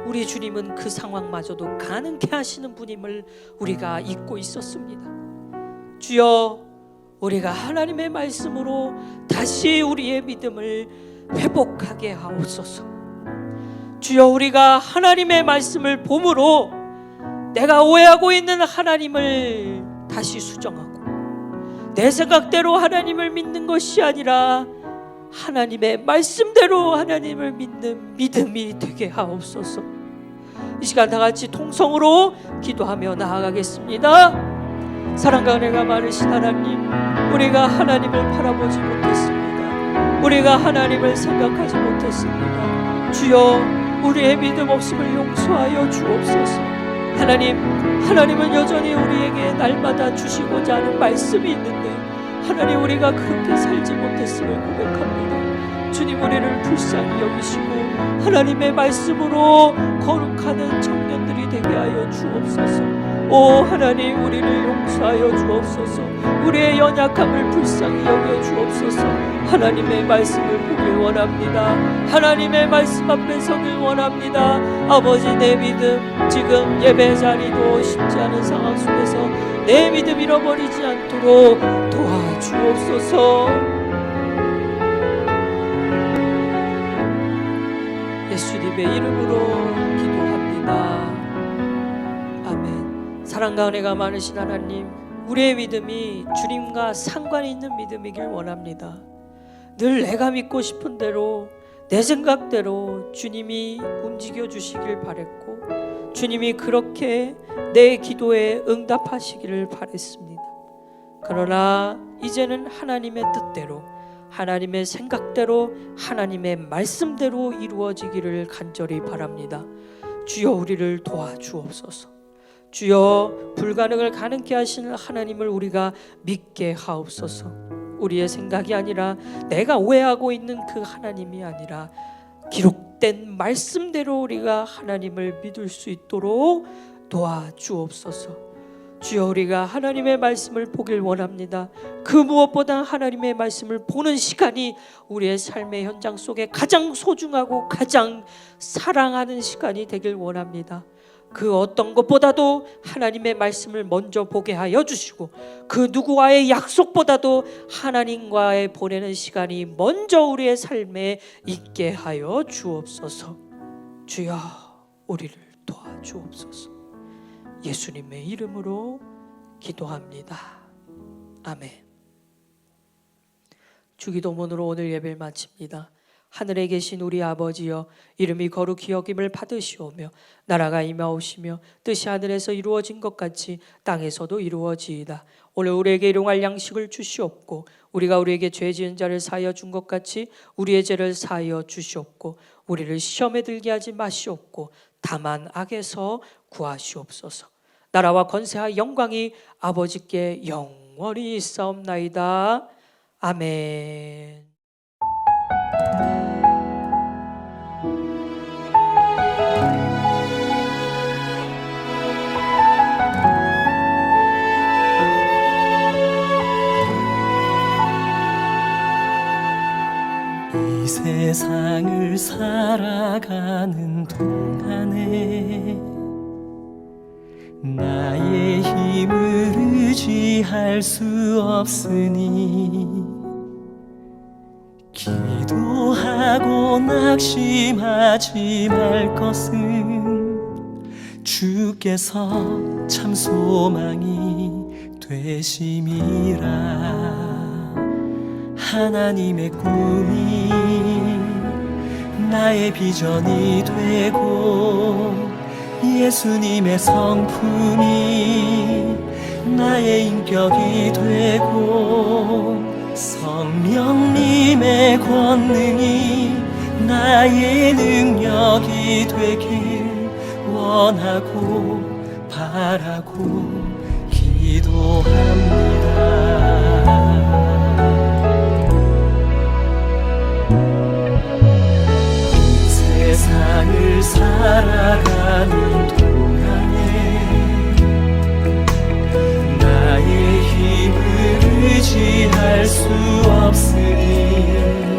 우리 주님은 그 상황마저도 가능케 하시는 분임을 우리가 잊고 있었습니다. 주여, 우리가 하나님의 말씀으로 다시 우리의 믿음을 회복하게 하옵소서. 주여, 우리가 하나님의 말씀을 봄으로 내가 오해하고 있는 하나님을 다시 수정하고 내 생각대로 하나님을 믿는 것이 아니라 하나님의 말씀대로 하나님을 믿는 믿음이 되게 하옵소서. 이 시간 다 같이 통성으로 기도하며 나아가겠습니다. 사랑과 은혜가 많으신 하나님, 우리가 하나님을 바라보지 못했습니다. 우리가 하나님을 생각하지 못했습니다. 주여, 우리의 믿음 없음을 용서하여 주옵소서. 하나님은 여전히 우리에게 날마다 주시고자 하는 말씀이 있는데 하나님, 우리가 그렇게 살지 못했음을 고백합니다. 주님, 우리를 불쌍히 여기시고 하나님의 말씀으로 거룩하는 청년들이 되게 하여 주옵소서. 오 하나님, 우리를 용서하여 주옵소서. 우리의 연약함을 불쌍히 여겨 주옵소서. 하나님의 말씀을 보길 원합니다. 하나님의 말씀 앞에 서길 원합니다. 아버지, 내 믿음 지금 예배 자리도 쉽지 않은 상황 속에서 내 믿음 잃어버리지 않도록 도와주옵소서. 예수님의 이름으로 기도합니다. 아멘. 사랑과 은혜가 많으신 하나님, 우리의 믿음이 주님과 상관이 있는 믿음이길 원합니다. 늘 내가 믿고 싶은 대로 내 생각대로 주님이 움직여 주시길 바랬고 주님이 그렇게 내 기도에 응답하시기를 바랬습니다. 그러나 이제는 하나님의 뜻대로, 하나님의 생각대로, 하나님의 말씀대로 이루어지기를 간절히 바랍니다. 주여 우리를 도와주옵소서. 주여 불가능을 가능케 하시는 하나님을 우리가 믿게 하옵소서. 우리의 생각이 아니라, 내가 오해하고 있는 그 하나님이 아니라 기록된 말씀대로 우리가 하나님을 믿을 수 있도록 도와주옵소서. 주여 우리가 하나님의 말씀을 보길 원합니다. 그 무엇보다 하나님의 말씀을 보는 시간이 우리의 삶의 현장 속에 가장 소중하고 가장 사랑하는 시간이 되길 원합니다. 그 어떤 것보다도 하나님의 말씀을 먼저 보게 하여 주시고, 그 누구와의 약속보다도 하나님과의 보내는 시간이 먼저 우리의 삶에 있게 하여 주옵소서. 주여 우리를 도와주옵소서. 예수님의 이름으로 기도합니다. 아멘. 주기도문으로 오늘 예배를 마칩니다. 하늘에 계신 우리 아버지여, 이름이 거룩히 여김을 받으시오며 나라가 임하오시며 뜻이 하늘에서 이루어진 것 같이 땅에서도 이루어지이다. 오늘 우리에게 일용할 양식을 주시옵고, 우리가 우리에게 죄 지은 자를 사하여 준 것 같이 우리의 죄를 사하여 주시옵고, 우리를 시험에 들게 하지 마시옵고 다만 악에서 구하시옵소서. 나라와 권세와 영광이 아버지께 영원히 있사옵나이다. 아멘.
이 세상을 살아가는 동안에 나의 힘을 의지할 수 없으니 기도하고 낙심하지 말 것은 주께서 참 소망이 되심이라. 하나님의 꿈이 나의 비전이 되고, 예수님의 성품이 나의 인격이 되고, 성령님의 권능이 나의 능력이 되길 원하고 바라고 기도합니다. 세상을 살아가는 동안에 나의 힘을 의지할 수 없으니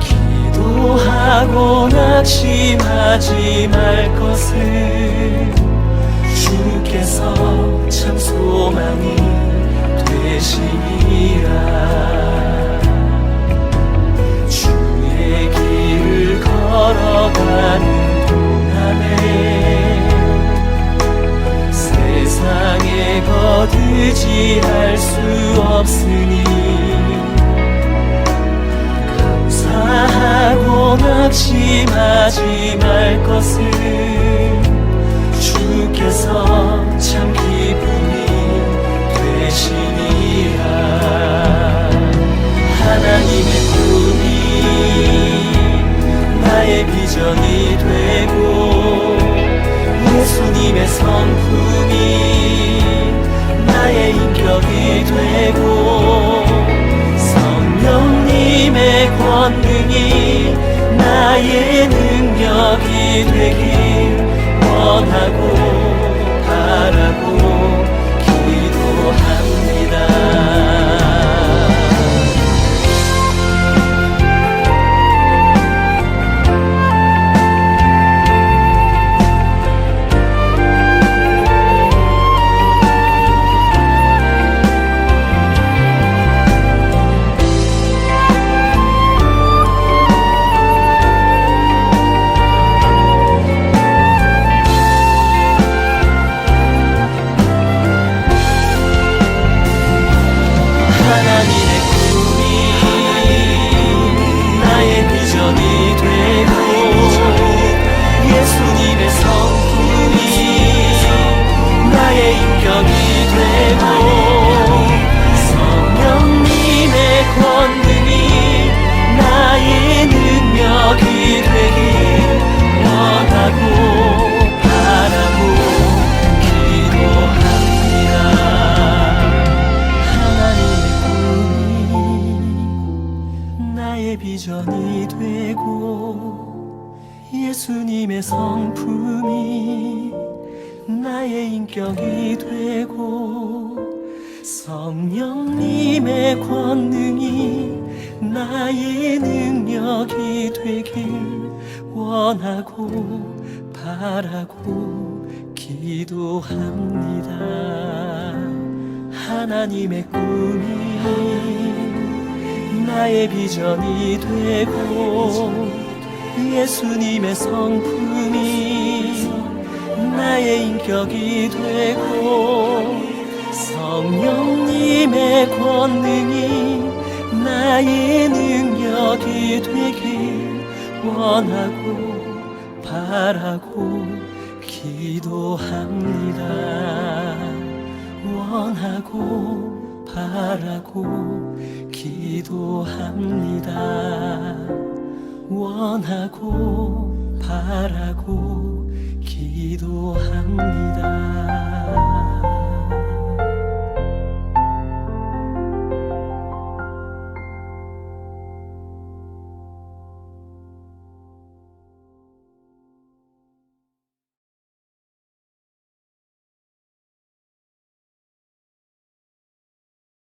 기도하고 낙심하지 말 것은 주께서 참 소망이 되시니라. 길을 걸어가는 동안에 세상에 거두지할 수 없으니 감사하고 낙심하지 말 것은 주께서 참 기쁨이 되시니라. 하나님의 꿈이 나의 비전이 되고, 예수님의 성품이 나의 인격이 되고, 성령님의 권능이 나의 능력이 되길 원하고 바라고 기도합니다. 비전이 되고 예수님의 성품이 나의 인격이 되고 성령님의 권능이 나의 능력이 되길 원하고 바라고 기도합니다. 하나님의 꿈이 나의 비전이 되고 예수님의 성품이 나의 인격이 되고 성령님의 권능이 나의 능력이 되길 원하고 바라고 기도합니다. 원하고 바라고 기도합니다. 원하고 바라고 기도합니다.